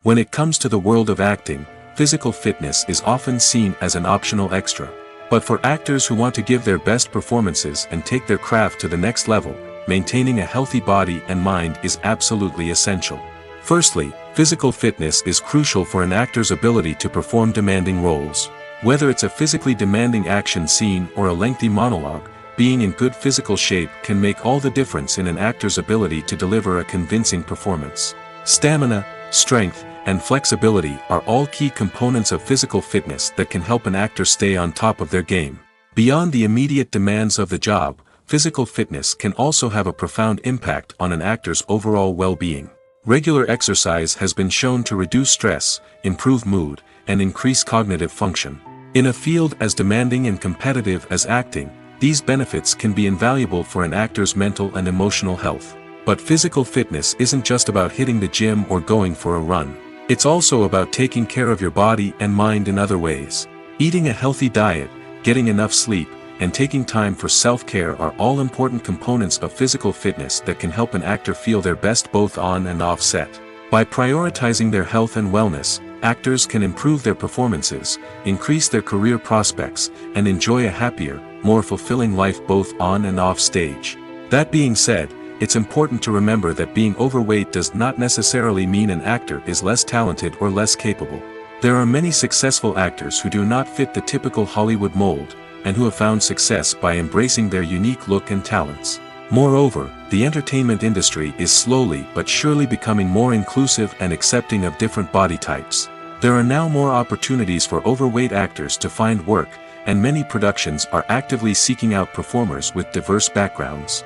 When it comes to the world of acting, physical fitness is often seen as an optional extra. But for actors who want to give their best performances and take their craft to the next level, maintaining a healthy body and mind is absolutely essential. Firstly, physical fitness is crucial for an actor's ability to perform demanding roles. Whether it's a physically demanding action scene or a lengthy monologue, being in good physical shape can make all the difference in an actor's ability to deliver a convincing performance. Stamina, strength, and flexibility are all key components of physical fitness that can help an actor stay on top of their game. Beyond the immediate demands of the job, physical fitness can also have a profound impact on an actor's overall well-being. Regular exercise has been shown to reduce stress, improve mood, and increase cognitive function. In a field as demanding and competitive as acting, these benefits can be invaluable for an actor's mental and emotional health. But physical fitness isn't just about hitting the gym or going for a run. It's also about taking care of your body and mind in other ways. Eating a healthy diet, getting enough sleep, and taking time for self-care are all important components of physical fitness that can help an actor feel their best both on and off set. By prioritizing their health and wellness, actors can improve their performances, increase their career prospects, and enjoy a happier, more fulfilling life both on and off stage. That being said, it's important to remember that being overweight does not necessarily mean an actor is less talented or less capable. There are many successful actors who do not fit the typical Hollywood mold, and who have found success by embracing their unique look and talents. Moreover, the entertainment industry is slowly but surely becoming more inclusive and accepting of different body types. There are now more opportunities for overweight actors to find work, and many productions are actively seeking out performers with diverse backgrounds.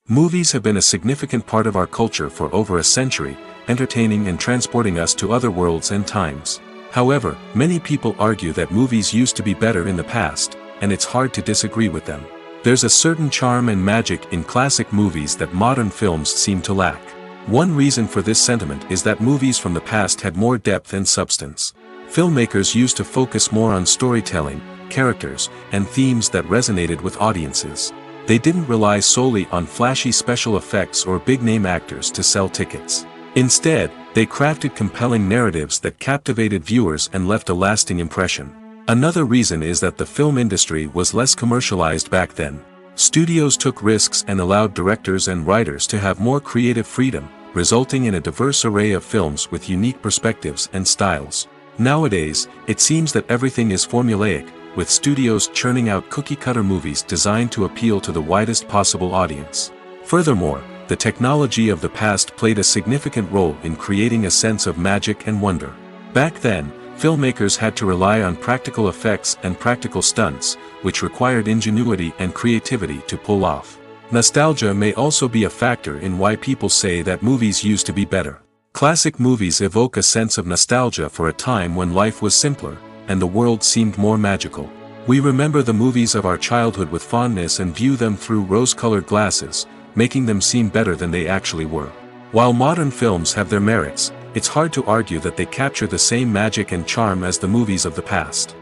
Movies have been a significant part of our culture for over a century, entertaining and transporting us to other worlds and times. However, many people argue that movies used to be better in the past, and it's hard to disagree with them. There's a certain charm and magic in classic movies that modern films seem to lack. One reason for this sentiment is that movies from the past had more depth and substance. Filmmakers used to focus more on storytelling, characters, and themes that resonated with audiences. They didn't rely solely on flashy special effects or big-name actors to sell tickets. Instead, they crafted compelling narratives that captivated viewers and left a lasting impression. Another reason is that the film industry was less commercialized back then. Studios took risks and allowed directors and writers to have more creative freedom, resulting in a diverse array of films with unique perspectives and styles. Nowadays, it seems that everything is formulaic, with studios churning out cookie-cutter movies designed to appeal to the widest possible audience. Furthermore, the technology of the past played a significant role in creating a sense of magic and wonder. Back then, filmmakers had to rely on practical effects and practical stunts, which required ingenuity and creativity to pull off. Nostalgia may also be a factor in why people say that movies used to be better. Classic movies evoke a sense of nostalgia for a time when life was simpler, and the world seemed more magical. We remember the movies of our childhood with fondness and view them through rose-colored glasses, making them seem better than they actually were. While modern films have their merits, it's hard to argue that they capture the same magic and charm as the movies of the past.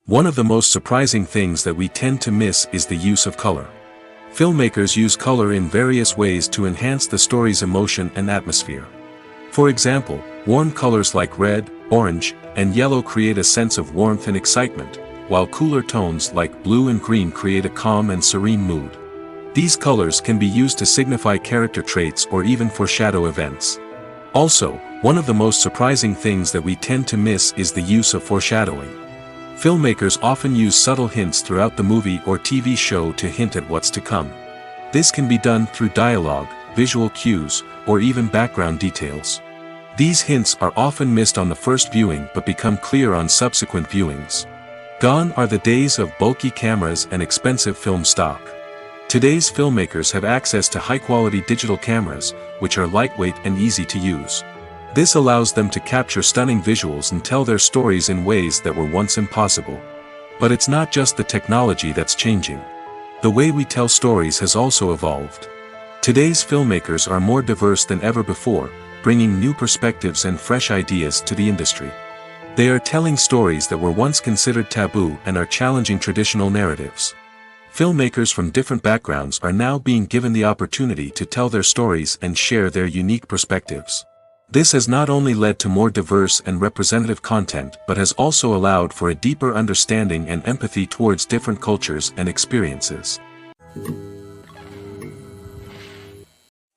One of the most surprising things that we tend to miss is the use of color. Filmmakers use color in various ways to enhance the story's emotion and atmosphere. For example, warm colors like red, orange, and yellow create a sense of warmth and excitement, while cooler tones like blue and green create a calm and serene mood. These colors can be used to signify character traits or even foreshadow events. Also, one of the most surprising things that we tend to miss is the use of foreshadowing. Filmmakers often use subtle hints throughout the movie or TV show to hint at what's to come. This can be done through dialogue, visual cues, or even background details. These hints are often missed on the first viewing but become clear on subsequent viewings. Gone are the days of bulky cameras and expensive film stock. Today's filmmakers have access to high-quality digital cameras, which are lightweight and easy to use. This allows them to capture stunning visuals and tell their stories in ways that were once impossible. But it's not just the technology that's changing. The way we tell stories has also evolved. Today's filmmakers are more diverse than ever before, bringing new perspectives and fresh ideas to the industry. They are telling stories that were once considered taboo and are challenging traditional narratives. Filmmakers from different backgrounds are now being given the opportunity to tell their stories and share their unique perspectives. This has not only led to more diverse and representative content but has also allowed for a deeper understanding and empathy towards different cultures and experiences.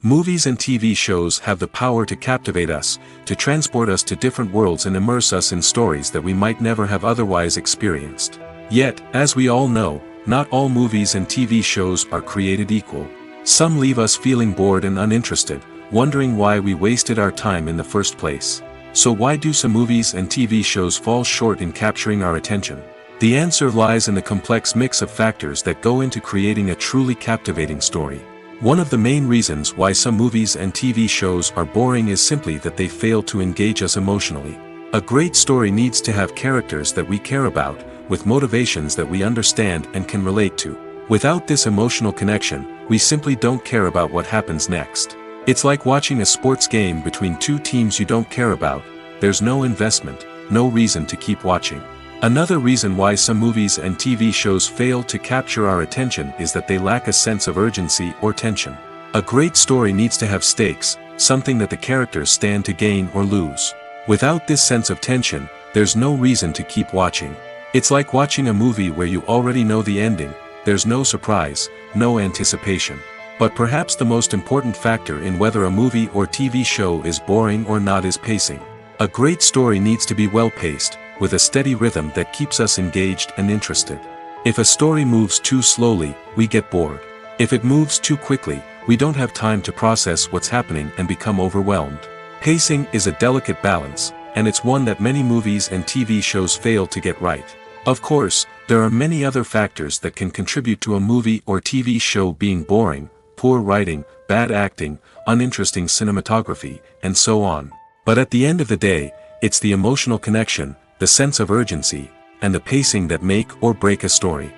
Movies and TV shows have the power to captivate us, to transport us to different worlds and immerse us in stories that we might never have otherwise experienced. Yet, as we all know, not all movies and TV shows are created equal. Some leave us feeling bored and uninterested, wondering why we wasted our time in the first place. So why do some movies and TV shows fall short in capturing our attention? The answer lies in the complex mix of factors that go into creating a truly captivating story. One of the main reasons why some movies and TV shows are boring is simply that they fail to engage us emotionally. A great story needs to have characters that we care about, with motivations that we understand and can relate to. Without this emotional connection, we simply don't care about what happens next. It's like watching a sports game between two teams you don't care about. There's no investment, no reason to keep watching. Another reason why some movies and TV shows fail to capture our attention is that they lack a sense of urgency or tension. A great story needs to have stakes, something that the characters stand to gain or lose. Without this sense of tension, there's no reason to keep watching. It's like watching a movie where you already know the ending. There's no surprise, no anticipation. But perhaps the most important factor in whether a movie or TV show is boring or not is pacing. A great story needs to be well-paced, with a steady rhythm that keeps us engaged and interested. If a story moves too slowly, we get bored. If it moves too quickly, we don't have time to process what's happening and become overwhelmed. Pacing is a delicate balance, and it's one that many movies and TV shows fail to get right. Of course, there are many other factors that can contribute to a movie or TV show being boring: poor writing, bad acting, uninteresting cinematography, and so on. But at the end of the day, it's the emotional connection, the sense of urgency, and the pacing that make or break a story.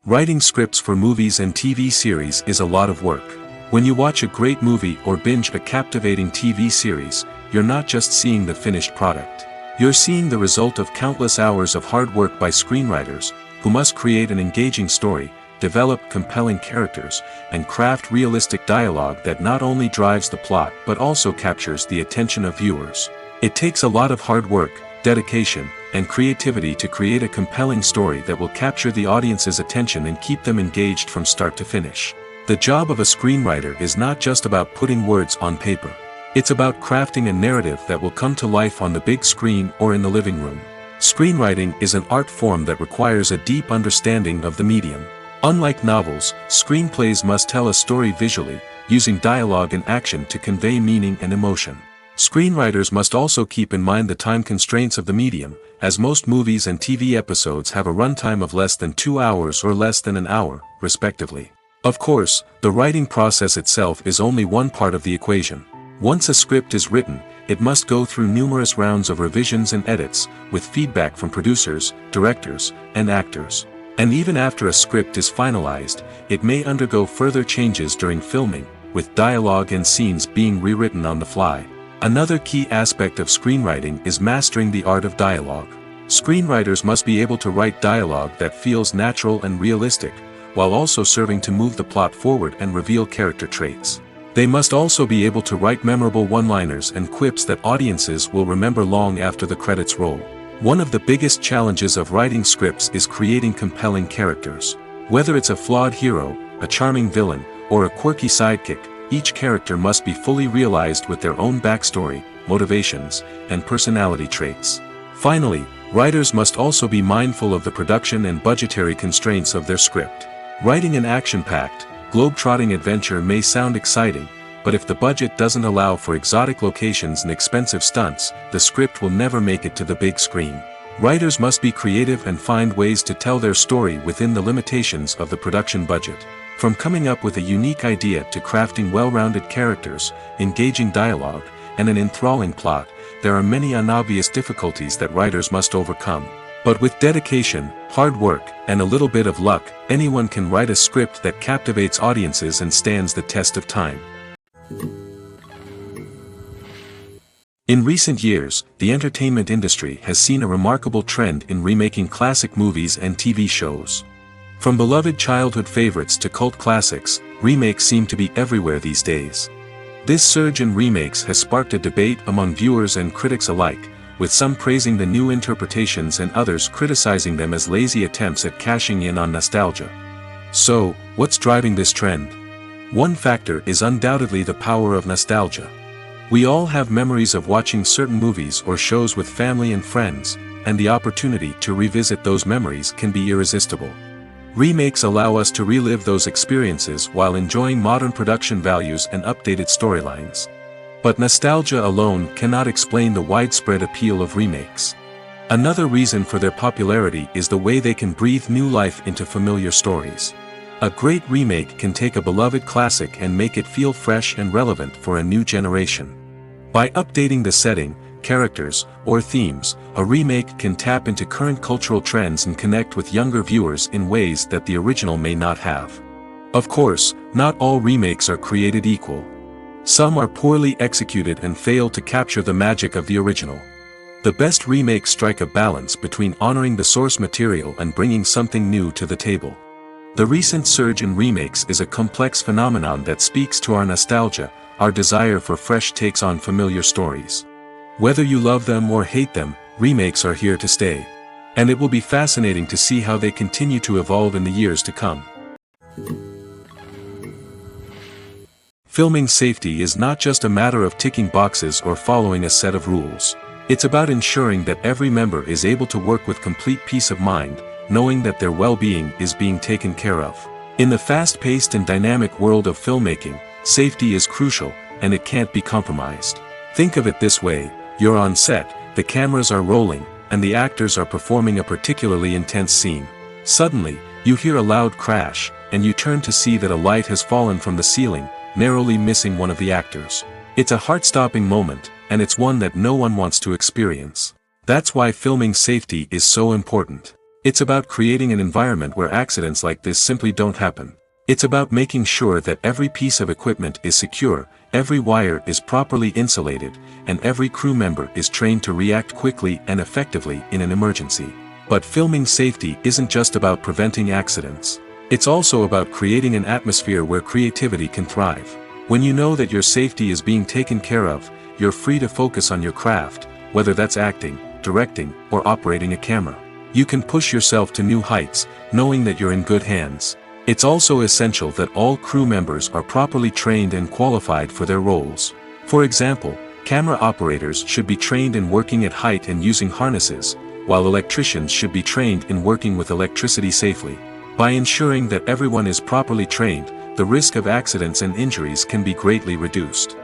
Writing scripts for movies and TV series is a lot of work. When you watch a great movie or binge a captivating TV series, you're not just seeing the finished product. You're seeing the result of countless hours of hard work by screenwriters, who must create an engaging story, develop compelling characters, and craft realistic dialogue that not only drives the plot but also captures the attention of viewers. It takes a lot of hard work, dedication, and creativity to create a compelling story that will capture the audience's attention and keep them engaged from start to finish. The job of a screenwriter is not just about putting words on paper. It's about crafting a narrative that will come to life on the big screen or in the living room. Screenwriting is an art form that requires a deep understanding of the medium. Unlike novels, screenplays must tell a story visually, using dialogue and action to convey meaning and emotion. Screenwriters must also keep in mind the time constraints of the medium, as most movies and TV episodes have a runtime of less than 2 hours or less than an hour, respectively. Of course, the writing process itself is only one part of the equation. Once a script is written, it must go through numerous rounds of revisions and edits, with feedback from producers, directors, and actors. And even after a script is finalized, it may undergo further changes during filming, with dialogue and scenes being rewritten on the fly. Another key aspect of screenwriting is mastering the art of dialogue. Screenwriters must be able to write dialogue that feels natural and realistic, while also serving to move the plot forward and reveal character traits. They must also be able to write memorable one-liners and quips that audiences will remember long after the credits roll. One of the biggest challenges of writing scripts is creating compelling characters. Whether it's a flawed hero, a charming villain, or a quirky sidekick, each character must be fully realized with their own backstory, motivations, and personality traits. Finally, writers must also be mindful of the production and budgetary constraints of their script. Writing an action-packed, globe-trotting adventure may sound exciting, but if the budget doesn't allow for exotic locations and expensive stunts, the script will never make it to the big screen. Writers must be creative and find ways to tell their story within the limitations of the production budget. From coming up with a unique idea to crafting well-rounded characters, engaging dialogue, and an enthralling plot, there are many unobvious difficulties that writers must overcome. But with dedication, hard work, and a little bit of luck, anyone can write a script that captivates audiences and stands the test of time. In recent years, the entertainment industry has seen a remarkable trend in remaking classic movies and TV shows. From beloved childhood favorites to cult classics, remakes seem to be everywhere these days. This surge in remakes has sparked a debate among viewers and critics alike, with some praising the new interpretations and others criticizing them as lazy attempts at cashing in on nostalgia. So, what's driving this trend? One factor is undoubtedly the power of nostalgia. We all have memories of watching certain movies or shows with family and friends, and the opportunity to revisit those memories can be irresistible. Remakes allow us to relive those experiences while enjoying modern production values and updated storylines. But nostalgia alone cannot explain the widespread appeal of remakes. Another reason for their popularity is the way they can breathe new life into familiar stories. A great remake can take a beloved classic and make it feel fresh and relevant for a new generation. By updating the setting, characters, or themes, a remake can tap into current cultural trends and connect with younger viewers in ways that the original may not have. Of course, not all remakes are created equal. Some are poorly executed and fail to capture the magic of the original. The best remakes strike a balance between honoring the source material and bringing something new to the table. The recent surge in remakes is a complex phenomenon that speaks to our nostalgia, our desire for fresh takes on familiar stories. Whether you love them or hate them, remakes are here to stay. And it will be fascinating to see how they continue to evolve in the years to come. Filming safety is not just a matter of ticking boxes or following a set of rules. It's about ensuring that every member is able to work with complete peace of mind, knowing that their well-being is being taken care of. In the fast-paced and dynamic world of filmmaking, safety is crucial, and it can't be compromised. Think of it this way: you're on set, the cameras are rolling, and the actors are performing a particularly intense scene. Suddenly, you hear a loud crash, and you turn to see that a light has fallen from the ceiling, narrowly missing one of the actors. It's a heart-stopping moment, and it's one that no one wants to experience. That's why filming safety is so important. It's about creating an environment where accidents like this simply don't happen. It's about making sure that every piece of equipment is secure, every wire is properly insulated, and every crew member is trained to react quickly and effectively in an emergency. But filming safety isn't just about preventing accidents. It's also about creating an atmosphere where creativity can thrive. When you know that your safety is being taken care of, you're free to focus on your craft, whether that's acting, directing, or operating a camera. You can push yourself to new heights, knowing that you're in good hands. It's also essential that all crew members are properly trained and qualified for their roles. For example, camera operators should be trained in working at height and using harnesses, while electricians should be trained in working with electricity safely. By ensuring that everyone is properly trained, the risk of accidents and injuries can be greatly reduced.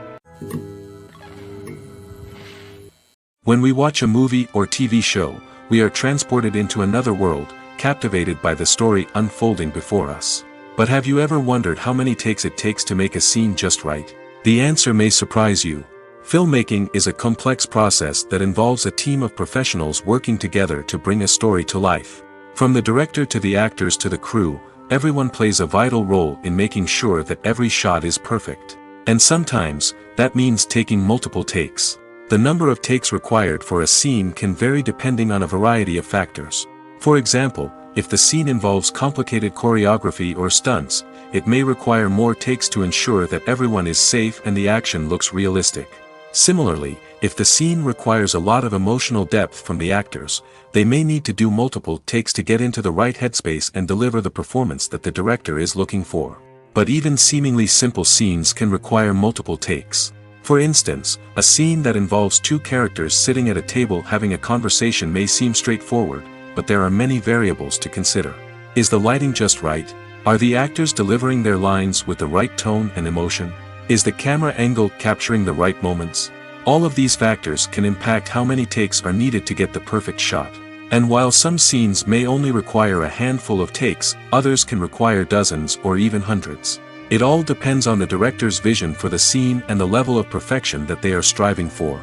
When we watch a movie or TV show, we are transported into another world, captivated by the story unfolding before us. But have you ever wondered how many takes it takes to make a scene just right? The answer may surprise you. Filmmaking is a complex process that involves a team of professionals working together to bring a story to life. From the director to the actors to the crew, everyone plays a vital role in making sure that every shot is perfect. And sometimes, that means taking multiple takes. The number of takes required for a scene can vary depending on a variety of factors. For example, if the scene involves complicated choreography or stunts, it may require more takes to ensure that everyone is safe and the action looks realistic. Similarly, if the scene requires a lot of emotional depth from the actors, they may need to do multiple takes to get into the right headspace and deliver the performance that the director is looking for. But even seemingly simple scenes can require multiple takes. For instance, a scene that involves two characters sitting at a table having a conversation may seem straightforward, but there are many variables to consider. Is the lighting just right? Are the actors delivering their lines with the right tone and emotion? Is the camera angle capturing the right moments? All of these factors can impact how many takes are needed to get the perfect shot. And while some scenes may only require a handful of takes, others can require dozens or even hundreds. It all depends on the director's vision for the scene and the level of perfection that they are striving for.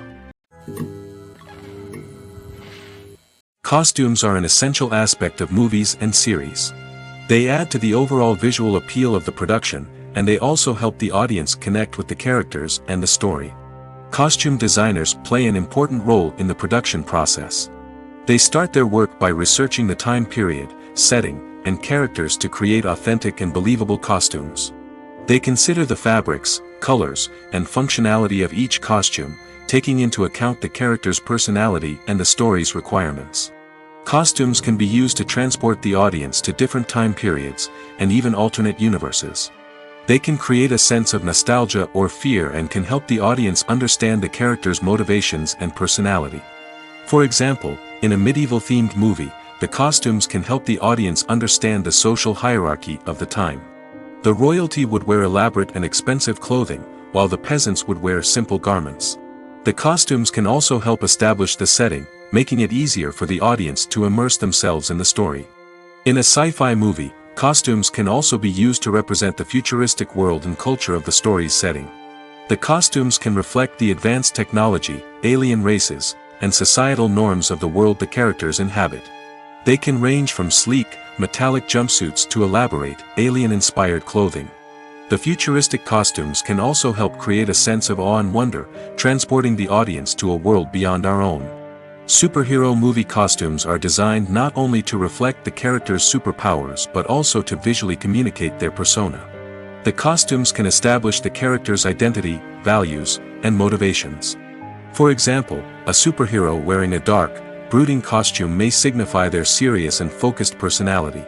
Costumes are an essential aspect of movies and series. They add to the overall visual appeal of the production, and they also help the audience connect with the characters and the story. Costume designers play an important role in the production process. They start their work by researching the time period, setting, and characters to create authentic and believable costumes. They consider the fabrics, colors, and functionality of each costume, taking into account the character's personality and the story's requirements. Costumes can be used to transport the audience to different time periods, and even alternate universes. They can create a sense of nostalgia or fear and can help the audience understand the character's motivations and personality. For example, in a medieval-themed movie, the costumes can help the audience understand the social hierarchy of the time. The royalty would wear elaborate and expensive clothing, while the peasants would wear simple garments. The costumes can also help establish the setting, making it easier for the audience to immerse themselves in the story. In a sci-fi movie, costumes can also be used to represent the futuristic world and culture of the story's setting. The costumes can reflect the advanced technology, alien races, and societal norms of the world the characters inhabit. They can range from sleek, metallic jumpsuits to elaborate, alien-inspired clothing. The futuristic costumes can also help create a sense of awe and wonder, transporting the audience to a world beyond our own. Superhero movie costumes are designed not only to reflect the character's superpowers but also to visually communicate their persona. The costumes can establish the character's identity, values, and motivations. For example, a superhero wearing a dark, brooding costume may signify their serious and focused personality.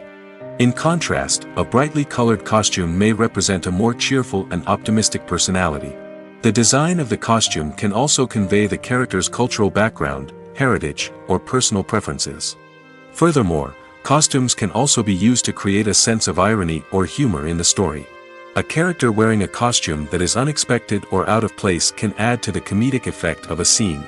In contrast, a brightly colored costume may represent a more cheerful and optimistic personality. The design of the costume can also convey the character's cultural background, heritage, or personal preferences. Furthermore, costumes can also be used to create a sense of irony or humor in the story. A character wearing a costume that is unexpected or out of place can add to the comedic effect of a scene.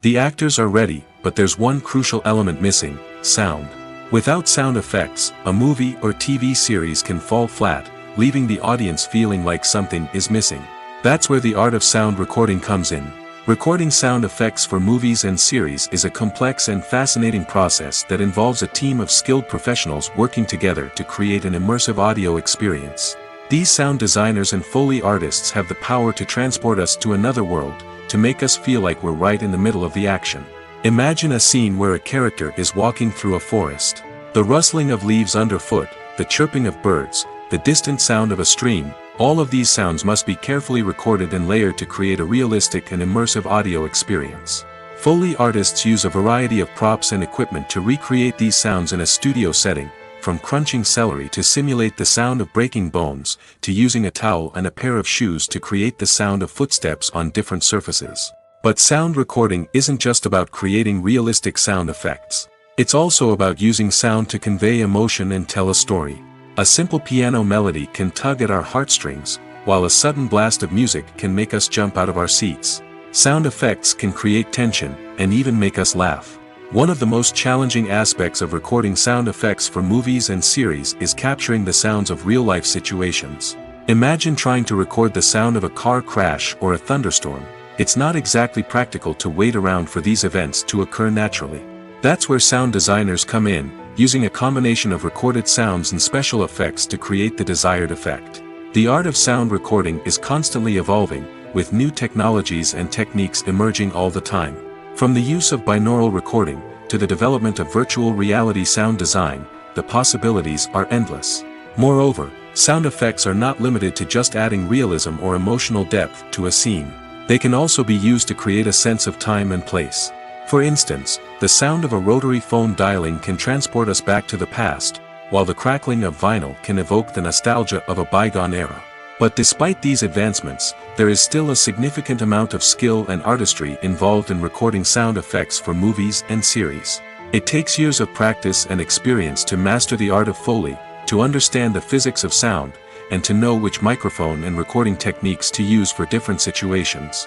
The actors are ready, but there's one crucial element missing: sound. Without sound effects, a movie or TV series can fall flat, leaving the audience feeling like something is missing. That's where the art of sound recording comes in. Recording sound effects for movies and series is a complex and fascinating process that involves a team of skilled professionals working together to create an immersive audio experience. These sound designers and Foley artists have the power to transport us to another world, to make us feel like we're right in the middle of the action. Imagine a scene where a character is walking through a forest. The rustling of leaves underfoot, the chirping of birds, the distant sound of a stream, all of these sounds must be carefully recorded and layered to create a realistic and immersive audio experience. Foley artists use a variety of props and equipment to recreate these sounds in a studio setting, from crunching celery to simulate the sound of breaking bones, to using a towel and a pair of shoes to create the sound of footsteps on different surfaces. But sound recording isn't just about creating realistic sound effects. It's also about using sound to convey emotion and tell a story. A simple piano melody can tug at our heartstrings, while a sudden blast of music can make us jump out of our seats. Sound effects can create tension, and even make us laugh. One of the most challenging aspects of recording sound effects for movies and series is capturing the sounds of real-life situations. Imagine trying to record the sound of a car crash or a thunderstorm. It's not exactly practical to wait around for these events to occur naturally. That's where sound designers come in, using a combination of recorded sounds and special effects to create the desired effect. The art of sound recording is constantly evolving, with new technologies and techniques emerging all the time. From the use of binaural recording, to the development of virtual reality sound design, the possibilities are endless. Moreover, sound effects are not limited to just adding realism or emotional depth to a scene. They can also be used to create a sense of time and place. For instance, the sound of a rotary phone dialing can transport us back to the past, while the crackling of vinyl can evoke the nostalgia of a bygone era. But despite these advancements, there is still a significant amount of skill and artistry involved in recording sound effects for movies and series. It takes years of practice and experience to master the art of Foley, to understand the physics of sound, and to know which microphone and recording techniques to use for different situations.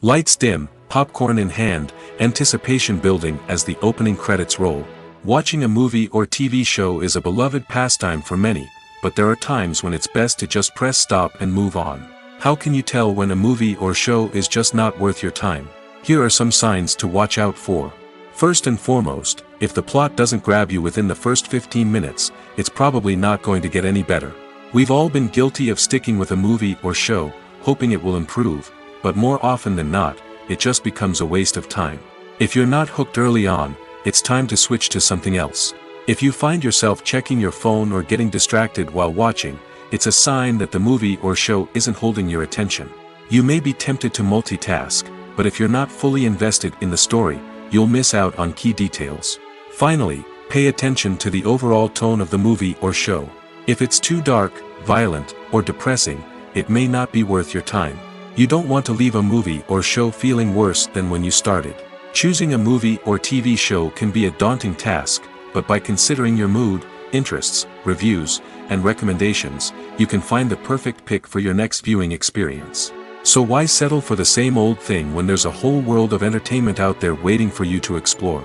Lights dim, popcorn in hand, anticipation building as the opening credits roll. Watching a movie or TV show is a beloved pastime for many, but there are times when it's best to just press stop and move on. How can you tell when a movie or show is just not worth your time? Here are some signs to watch out for. First and foremost, if the plot doesn't grab you within the first 15 minutes, it's probably not going to get any better. We've all been guilty of sticking with a movie or show, hoping it will improve, but more often than not, it just becomes a waste of time. If you're not hooked early on, it's time to switch to something else. If you find yourself checking your phone or getting distracted while watching, it's a sign that the movie or show isn't holding your attention. You may be tempted to multitask, but if you're not fully invested in the story, you'll miss out on key details. Finally, pay attention to the overall tone of the movie or show. If it's too dark, violent, or depressing, it may not be worth your time. You don't want to leave a movie or show feeling worse than when you started. Choosing a movie or TV show can be a daunting task, but by considering your mood, interests, reviews, and recommendations, you can find the perfect pick for your next viewing experience. So why settle for the same old thing when there's a whole world of entertainment out there waiting for you to explore?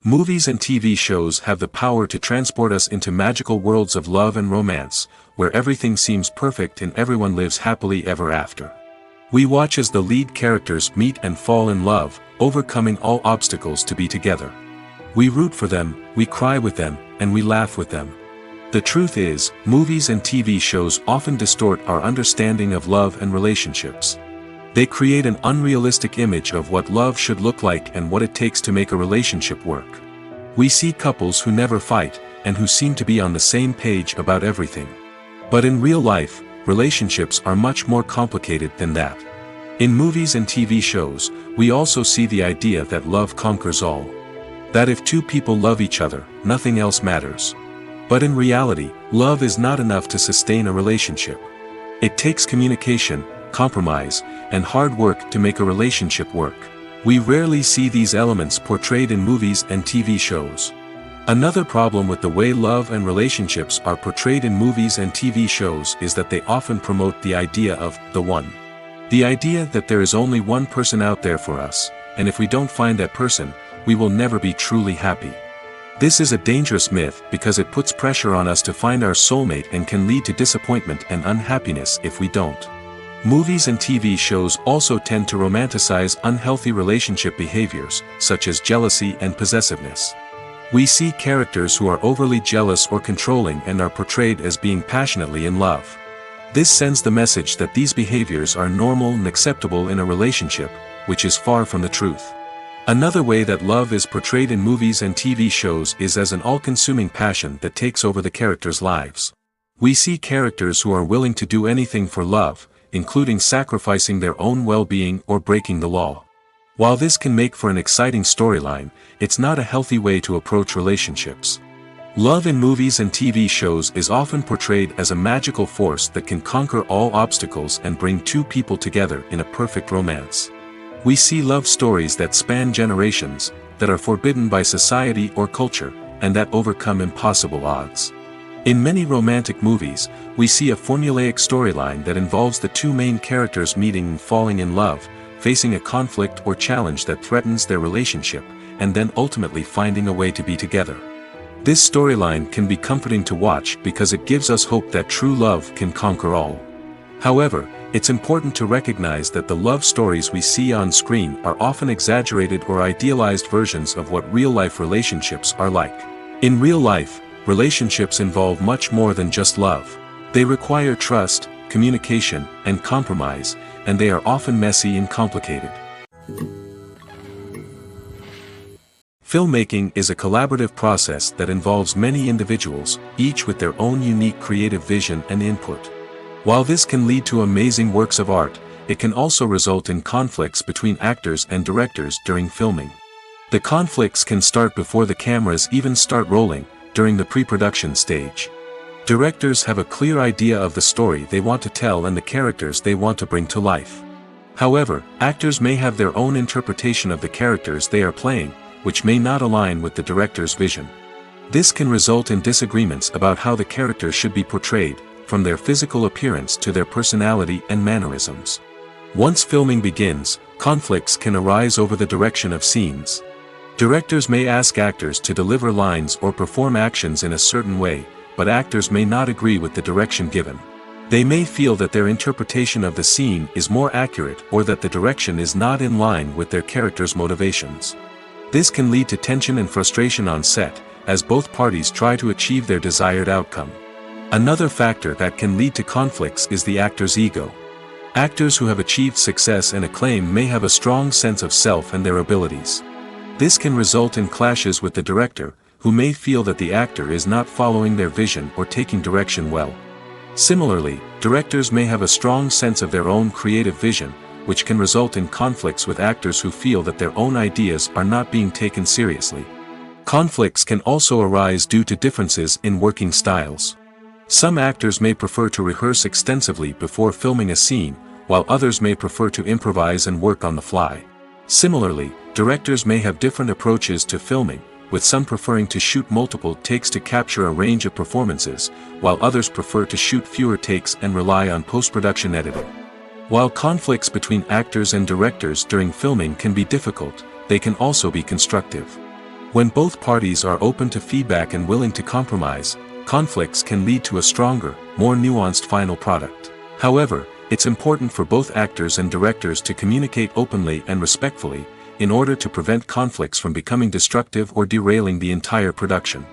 Movies and TV shows have the power to transport us into magical worlds of love and romance, where everything seems perfect and everyone lives happily ever after. We watch as the lead characters meet and fall in love, overcoming all obstacles to be together. We root for them, we cry with them, and we laugh with them. The truth is, movies and TV shows often distort our understanding of love and relationships. They create an unrealistic image of what love should look like and what it takes to make a relationship work. We see couples who never fight, and who seem to be on the same page about everything. But in real life, relationships are much more complicated than that. In movies and TV shows, we also see the idea that love conquers all. That if two people love each other, nothing else matters. But in reality, love is not enough to sustain a relationship. It takes communication, compromise, and hard work to make a relationship work. We rarely see these elements portrayed in movies and TV shows. Another problem with the way love and relationships are portrayed in movies and TV shows is that they often promote the idea of the one. The idea that there is only one person out there for us, and if we don't find that person, we will never be truly happy. This is a dangerous myth because it puts pressure on us to find our soulmate and can lead to disappointment and unhappiness if we don't. Movies and TV shows also tend to romanticize unhealthy relationship behaviors, such as jealousy and possessiveness. We see characters who are overly jealous or controlling and are portrayed as being passionately in love. This sends the message that these behaviors are normal and acceptable in a relationship, which is far from the truth. Another way that love is portrayed in movies and TV shows is as an all-consuming passion that takes over the characters' lives. We see characters who are willing to do anything for love, including sacrificing their own well-being or breaking the law. While this can make for an exciting storyline, it's not a healthy way to approach relationships. Love in movies and TV shows is often portrayed as a magical force that can conquer all obstacles and bring two people together in a perfect romance. We see love stories that span generations, that are forbidden by society or culture, and that overcome impossible odds. In many romantic movies, we see a formulaic storyline that involves the two main characters meeting and falling in love, facing a conflict or challenge that threatens their relationship, and then ultimately finding a way to be together. This storyline can be comforting to watch because it gives us hope that true love can conquer all. However, it's important to recognize that the love stories we see on screen are often exaggerated or idealized versions of what real-life relationships are like. In real life, relationships involve much more than just love. They require trust, communication, and compromise, and they are often messy and complicated. Filmmaking is a collaborative process that involves many individuals, each with their own unique creative vision and input. While this can lead to amazing works of art, it can also result in conflicts between actors and directors during filming. The conflicts can start before the cameras even start rolling, during the pre-production stage. Directors have a clear idea of the story they want to tell and the characters they want to bring to life. However, actors may have their own interpretation of the characters they are playing, which may not align with the director's vision. This can result in disagreements about how the characters should be portrayed, from their physical appearance to their personality and mannerisms. Once filming begins, conflicts can arise over the direction of scenes. Directors may ask actors to deliver lines or perform actions in a certain way, but actors may not agree with the direction given. They may feel that their interpretation of the scene is more accurate or that the direction is not in line with their character's motivations. This can lead to tension and frustration on set, as both parties try to achieve their desired outcome. Another factor that can lead to conflicts is the actor's ego. Actors who have achieved success and acclaim may have a strong sense of self and their abilities. This can result in clashes with the director, who may feel that the actor is not following their vision or taking direction well. Similarly, directors may have a strong sense of their own creative vision, which can result in conflicts with actors who feel that their own ideas are not being taken seriously. Conflicts can also arise due to differences in working styles. Some actors may prefer to rehearse extensively before filming a scene, while others may prefer to improvise and work on the fly. Similarly, directors may have different approaches to filming, with some preferring to shoot multiple takes to capture a range of performances, while others prefer to shoot fewer takes and rely on post-production editing. While conflicts between actors and directors during filming can be difficult, they can also be constructive. When both parties are open to feedback and willing to compromise, conflicts can lead to a stronger, more nuanced final product. However, it's important for both actors and directors to communicate openly and respectfully, in order to prevent conflicts from becoming destructive or derailing the entire production.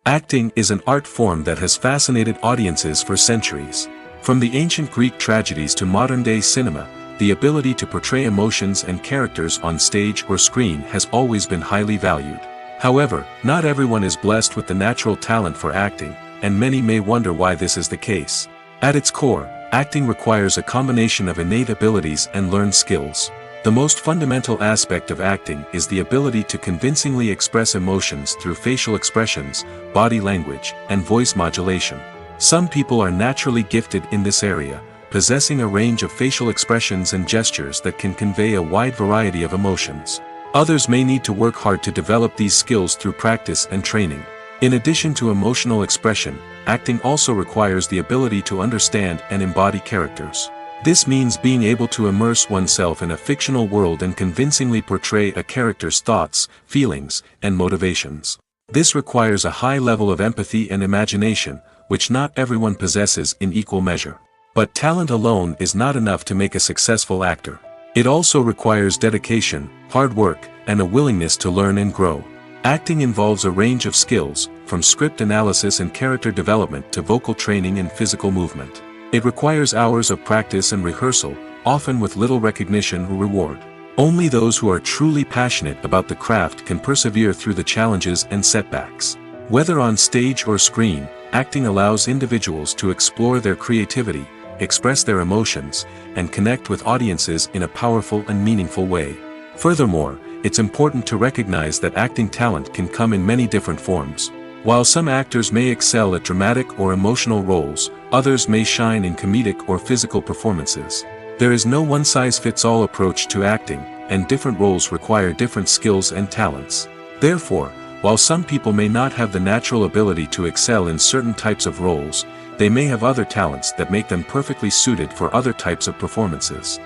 Acting is an art form that has fascinated audiences for centuries. From the ancient Greek tragedies to modern-day cinema, the ability to portray emotions and characters on stage or screen has always been highly valued. However, not everyone is blessed with the natural talent for acting, and many may wonder why this is the case. At its core, Acting requires a combination of innate abilities and learned skills. The most fundamental aspect of acting is the ability to convincingly express emotions through facial expressions, body language, and voice modulation. Some people are naturally gifted in this area, possessing a range of facial expressions and gestures that can convey a wide variety of emotions. Others may need to work hard to develop these skills through practice and training. In addition to emotional expression, acting also requires the ability to understand and embody characters. This means being able to immerse oneself in a fictional world and convincingly portray a character's thoughts, feelings, and motivations. This requires a high level of empathy and imagination, which not everyone possesses in equal measure. But talent alone is not enough to make a successful actor. It also requires dedication, hard work, and a willingness to learn and grow. Acting involves a range of skills, from script analysis and character development to vocal training and physical movement. It requires hours of practice and rehearsal, often with little recognition or reward. Only those who are truly passionate about the craft can persevere through the challenges and setbacks. Whether on stage or screen, acting allows individuals to explore their creativity, express their emotions, and connect with audiences in a powerful and meaningful way. Furthermore, it's important to recognize that acting talent can come in many different forms. While some actors may excel at dramatic or emotional roles, others may shine in comedic or physical performances. There is no one-size-fits-all approach to acting, and different roles require different skills and talents. Therefore, while some people may not have the natural ability to excel in certain types of roles, they may have other talents that make them perfectly suited for other types of performances.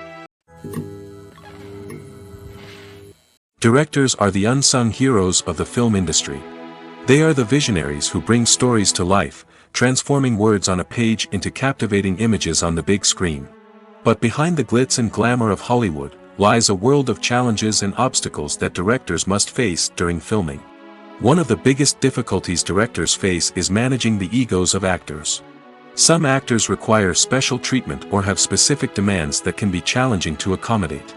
Directors are the unsung heroes of the film industry. They are the visionaries who bring stories to life, transforming words on a page into captivating images on the big screen. But behind the glitz and glamour of Hollywood, lies a world of challenges and obstacles that directors must face during filming. One of the biggest difficulties directors face is managing the egos of actors. Some actors require special treatment or have specific demands that can be challenging to accommodate.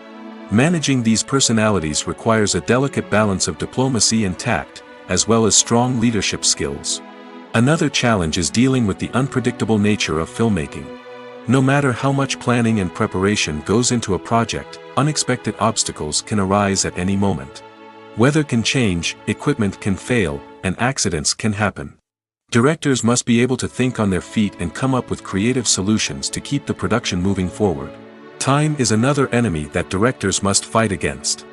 Managing these personalities requires a delicate balance of diplomacy and tact, as well as strong leadership skills. Another challenge is dealing with the unpredictable nature of filmmaking. No matter how much planning and preparation goes into a project, unexpected obstacles can arise at any moment. Weather can change, equipment can fail, and accidents can happen. Directors must be able to think on their feet and come up with creative solutions to keep the production moving forward. Time is another enemy that directors must fight against.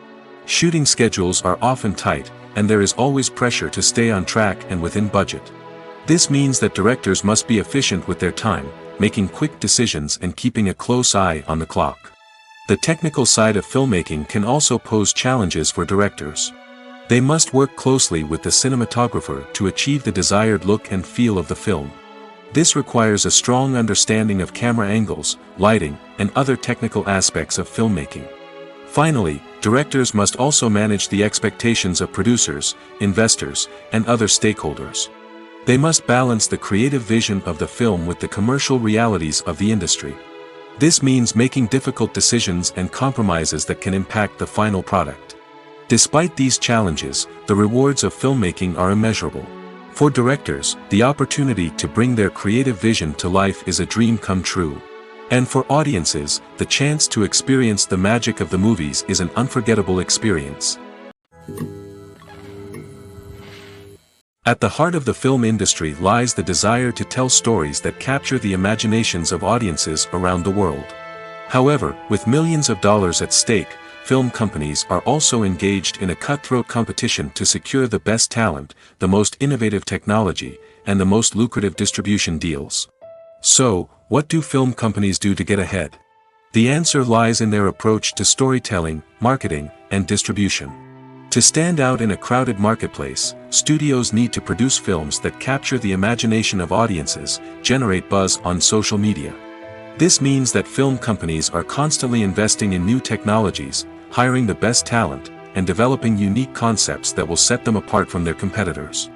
Shooting schedules are often tight, and there is always pressure to stay on track and within budget. This means that directors must be efficient with their time, making quick decisions and keeping a close eye on the clock. The technical side of filmmaking can also pose challenges for directors. They must work closely with the cinematographer to achieve the desired look and feel of the film. This requires a strong understanding of camera angles, lighting, and other technical aspects of filmmaking. Finally, directors must also manage the expectations of producers, investors, and other stakeholders. They must balance the creative vision of the film with the commercial realities of the industry. This means making difficult decisions and compromises that can impact the final product. Despite these challenges, the rewards of filmmaking are immeasurable. For directors, the opportunity to bring their creative vision to life is a dream come true. And for audiences, the chance to experience the magic of the movies is an unforgettable experience. At the heart of the film industry lies the desire to tell stories that capture the imaginations of audiences around the world. However, with millions of dollars at stake, film companies are also engaged in a cutthroat competition to secure the best talent, the most innovative technology, and the most lucrative distribution deals. So, what do film companies do to get ahead? The answer lies in their approach to storytelling, marketing, and distribution. To stand out in a crowded marketplace, studios need to produce films that capture the imagination of audiences, generate buzz on social media. This means that film companies are constantly investing in new technologies, hiring the best talent, and developing unique concepts that will set them apart from their competitors.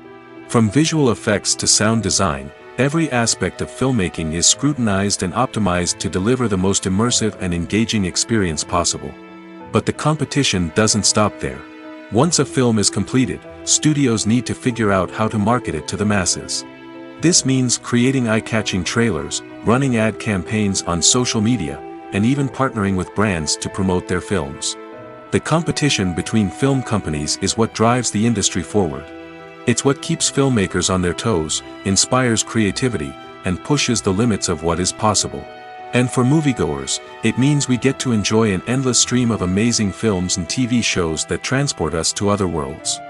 From visual effects to sound design, every aspect of filmmaking is scrutinized and optimized to deliver the most immersive and engaging experience possible. But the competition doesn't stop there. Once a film is completed, studios need to figure out how to market it to the masses. This means creating eye-catching trailers, running ad campaigns on social media, and even partnering with brands to promote their films. The competition between film companies is what drives the industry forward. It's what keeps filmmakers on their toes, inspires creativity, and pushes the limits of what is possible. And for moviegoers, it means we get to enjoy an endless stream of amazing films and TV shows that transport us to other worlds.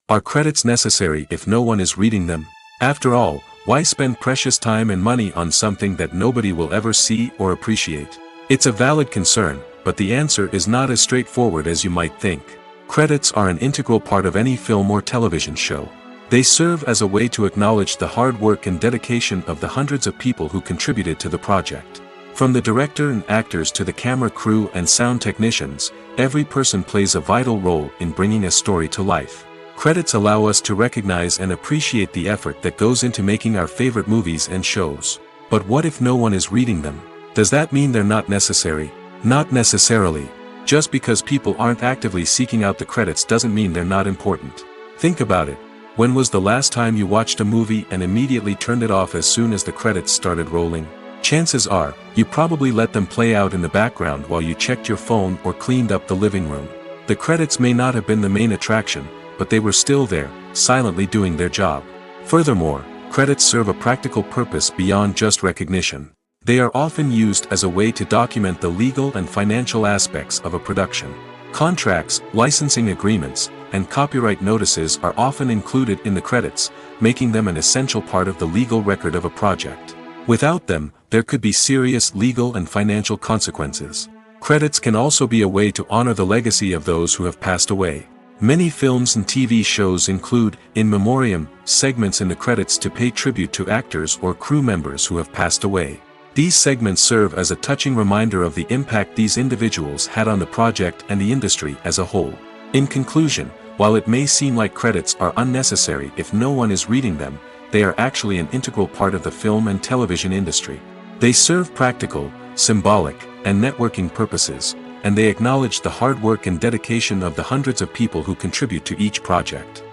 Are credits necessary if no one is reading them? After all, why spend precious time and money on something that nobody will ever see or appreciate? It's a valid concern, but the answer is not as straightforward as you might think. Credits are an integral part of any film or television show. They serve as a way to acknowledge the hard work and dedication of the hundreds of people who contributed to the project. From the director and actors to the camera crew and sound technicians, every person plays a vital role in bringing a story to life. Credits allow us to recognize and appreciate the effort that goes into making our favorite movies and shows. But what if no one is reading them? Does that mean they're not necessary? Not necessarily. Just because people aren't actively seeking out the credits doesn't mean they're not important. Think about it. When was the last time you watched a movie and immediately turned it off as soon as the credits started rolling? Chances are, you probably let them play out in the background while you checked your phone or cleaned up the living room. The credits may not have been the main attraction, but they were still there, silently doing their job. Furthermore, credits serve a practical purpose beyond just recognition. They are often used as a way to document the legal and financial aspects of a production. Contracts, licensing agreements, and copyright notices are often included in the credits, making them an essential part of the legal record of a project. Without them, there could be serious legal and financial consequences. Credits can also be a way to honor the legacy of those who have passed away. Many films and TV shows include, in memoriam, segments in the credits to pay tribute to actors or crew members who have passed away. These segments serve as a touching reminder of the impact these individuals had on the project and the industry as a whole. In conclusion, while it may seem like credits are unnecessary if no one is reading them, they are actually an integral part of the film and television industry. They serve practical, symbolic, and networking purposes, and they acknowledge the hard work and dedication of the hundreds of people who contribute to each project.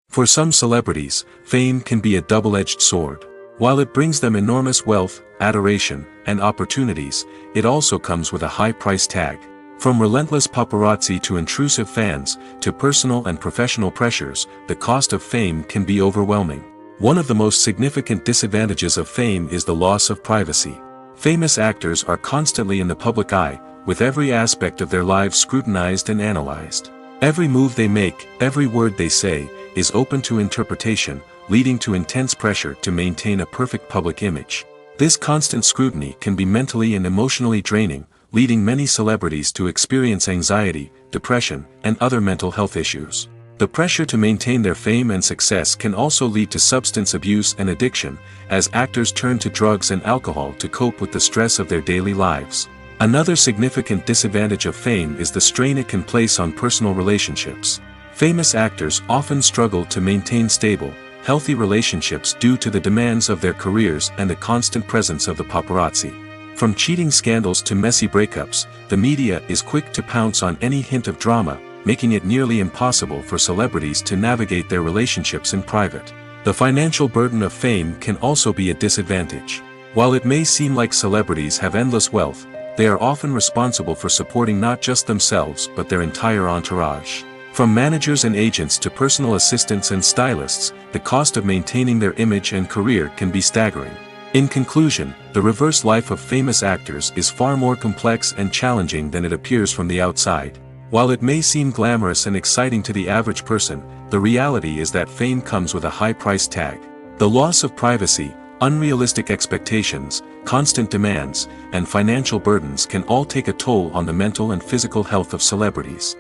For some celebrities, fame can be a double-edged sword. While it brings them enormous wealth, adoration, and opportunities, it also comes with a high price tag. From relentless paparazzi to intrusive fans, to personal and professional pressures, the cost of fame can be overwhelming. One of the most significant disadvantages of fame is the loss of privacy. Famous actors are constantly in the public eye, with every aspect of their lives scrutinized and analyzed. Every move they make, every word they say, is open to interpretation, leading to intense pressure to maintain a perfect public image. This constant scrutiny can be mentally and emotionally draining, leading many celebrities to experience anxiety, depression, and other mental health issues. The pressure to maintain their fame and success can also lead to substance abuse and addiction, as actors turn to drugs and alcohol to cope with the stress of their daily lives. Another significant disadvantage of fame is the strain it can place on personal relationships. Famous actors often struggle to maintain stable, healthy relationships due to the demands of their careers and the constant presence of the paparazzi. From cheating scandals to messy breakups, the media is quick to pounce on any hint of drama, making it nearly impossible for celebrities to navigate their relationships in private. The financial burden of fame can also be a disadvantage. While it may seem like celebrities have endless wealth, they are often responsible for supporting not just themselves but their entire entourage. From managers and agents to personal assistants and stylists, the cost of maintaining their image and career can be staggering. In conclusion, the reverse life of famous actors is far more complex and challenging than it appears from the outside. While it may seem glamorous and exciting to the average person, the reality is that fame comes with a high price tag. The loss of privacy, unrealistic expectations, constant demands, and financial burdens can all take a toll on the mental and physical health of celebrities.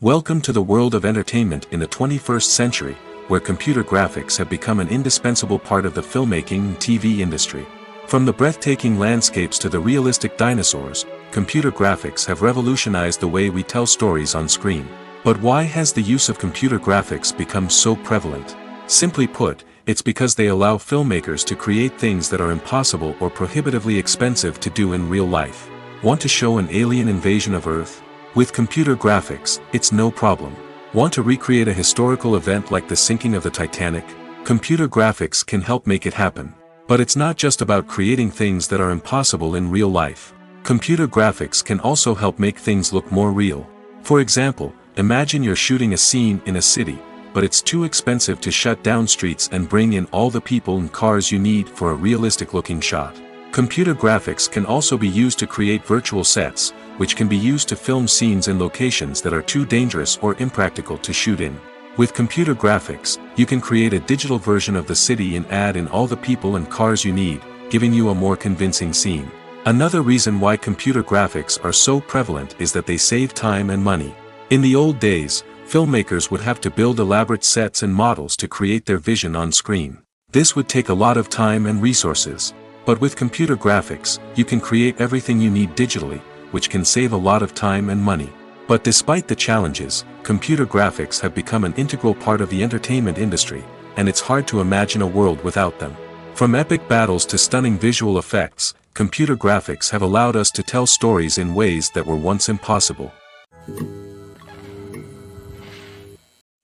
Welcome to the world of entertainment in the 21st century, where computer graphics have become an indispensable part of the filmmaking and TV industry. From the breathtaking landscapes to the realistic dinosaurs, computer graphics have revolutionized the way we tell stories on screen. But why has the use of computer graphics become so prevalent? Simply put, it's because they allow filmmakers to create things that are impossible or prohibitively expensive to do in real life. Want to show an alien invasion of Earth? With computer graphics, it's no problem. Want to recreate a historical event like the sinking of the Titanic? Computer graphics can help make it happen. But it's not just about creating things that are impossible in real life. Computer graphics can also help make things look more real. For example, imagine you're shooting a scene in a city, but it's too expensive to shut down streets and bring in all the people and cars you need for a realistic-looking shot. Computer graphics can also be used to create virtual sets, which can be used to film scenes in locations that are too dangerous or impractical to shoot in. With computer graphics, you can create a digital version of the city and add in all the people and cars you need, giving you a more convincing scene. Another reason why computer graphics are so prevalent is that they save time and money. In the old days, filmmakers would have to build elaborate sets and models to create their vision on screen. This would take a lot of time and resources. But with computer graphics, you can create everything you need digitally, which can save a lot of time and money. But despite the challenges, computer graphics have become an integral part of the entertainment industry, and it's hard to imagine a world without them. From epic battles to stunning visual effects, computer graphics have allowed us to tell stories in ways that were once impossible.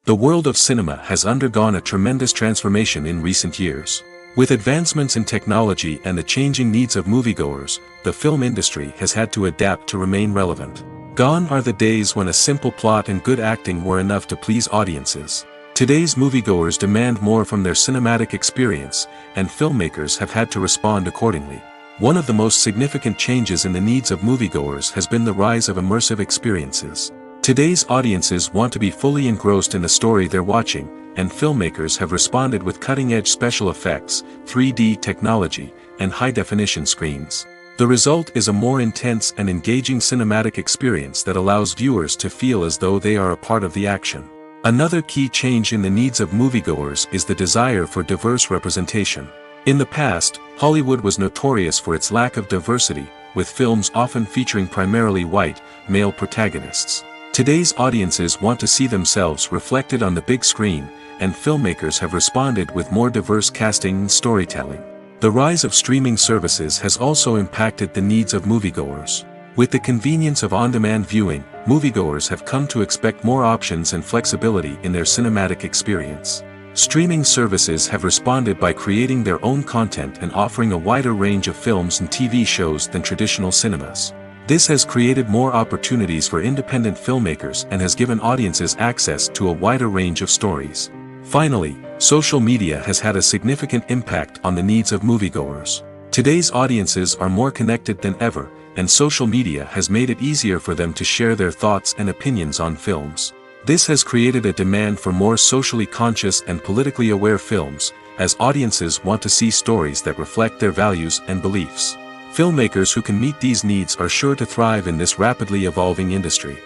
The world of cinema has undergone a tremendous transformation in recent years. With advancements in technology and the changing needs of moviegoers, the film industry has had to adapt to remain relevant. Gone are the days when a simple plot and good acting were enough to please audiences. Today's moviegoers demand more from their cinematic experience, and filmmakers have had to respond accordingly. One of the most significant changes in the needs of moviegoers has been the rise of immersive experiences. Today's audiences want to be fully engrossed in the story they're watching, and filmmakers have responded with cutting-edge special effects, 3D technology, and high-definition screens. The result is a more intense and engaging cinematic experience that allows viewers to feel as though they are a part of the action. Another key change in the needs of moviegoers is the desire for diverse representation. In the past, Hollywood was notorious for its lack of diversity, with films often featuring primarily white, male protagonists. Today's audiences want to see themselves reflected on the big screen, and filmmakers have responded with more diverse casting and storytelling. The rise of streaming services has also impacted the needs of moviegoers. With the convenience of on-demand viewing, moviegoers have come to expect more options and flexibility in their cinematic experience. Streaming services have responded by creating their own content and offering a wider range of films and TV shows than traditional cinemas. This has created more opportunities for independent filmmakers and has given audiences access to a wider range of stories. Finally, social media has had a significant impact on the needs of moviegoers. Today's audiences are more connected than ever, and social media has made it easier for them to share their thoughts and opinions on films. This has created a demand for more socially conscious and politically aware films, as audiences want to see stories that reflect their values and beliefs. Filmmakers who can meet these needs are sure to thrive in this rapidly evolving industry.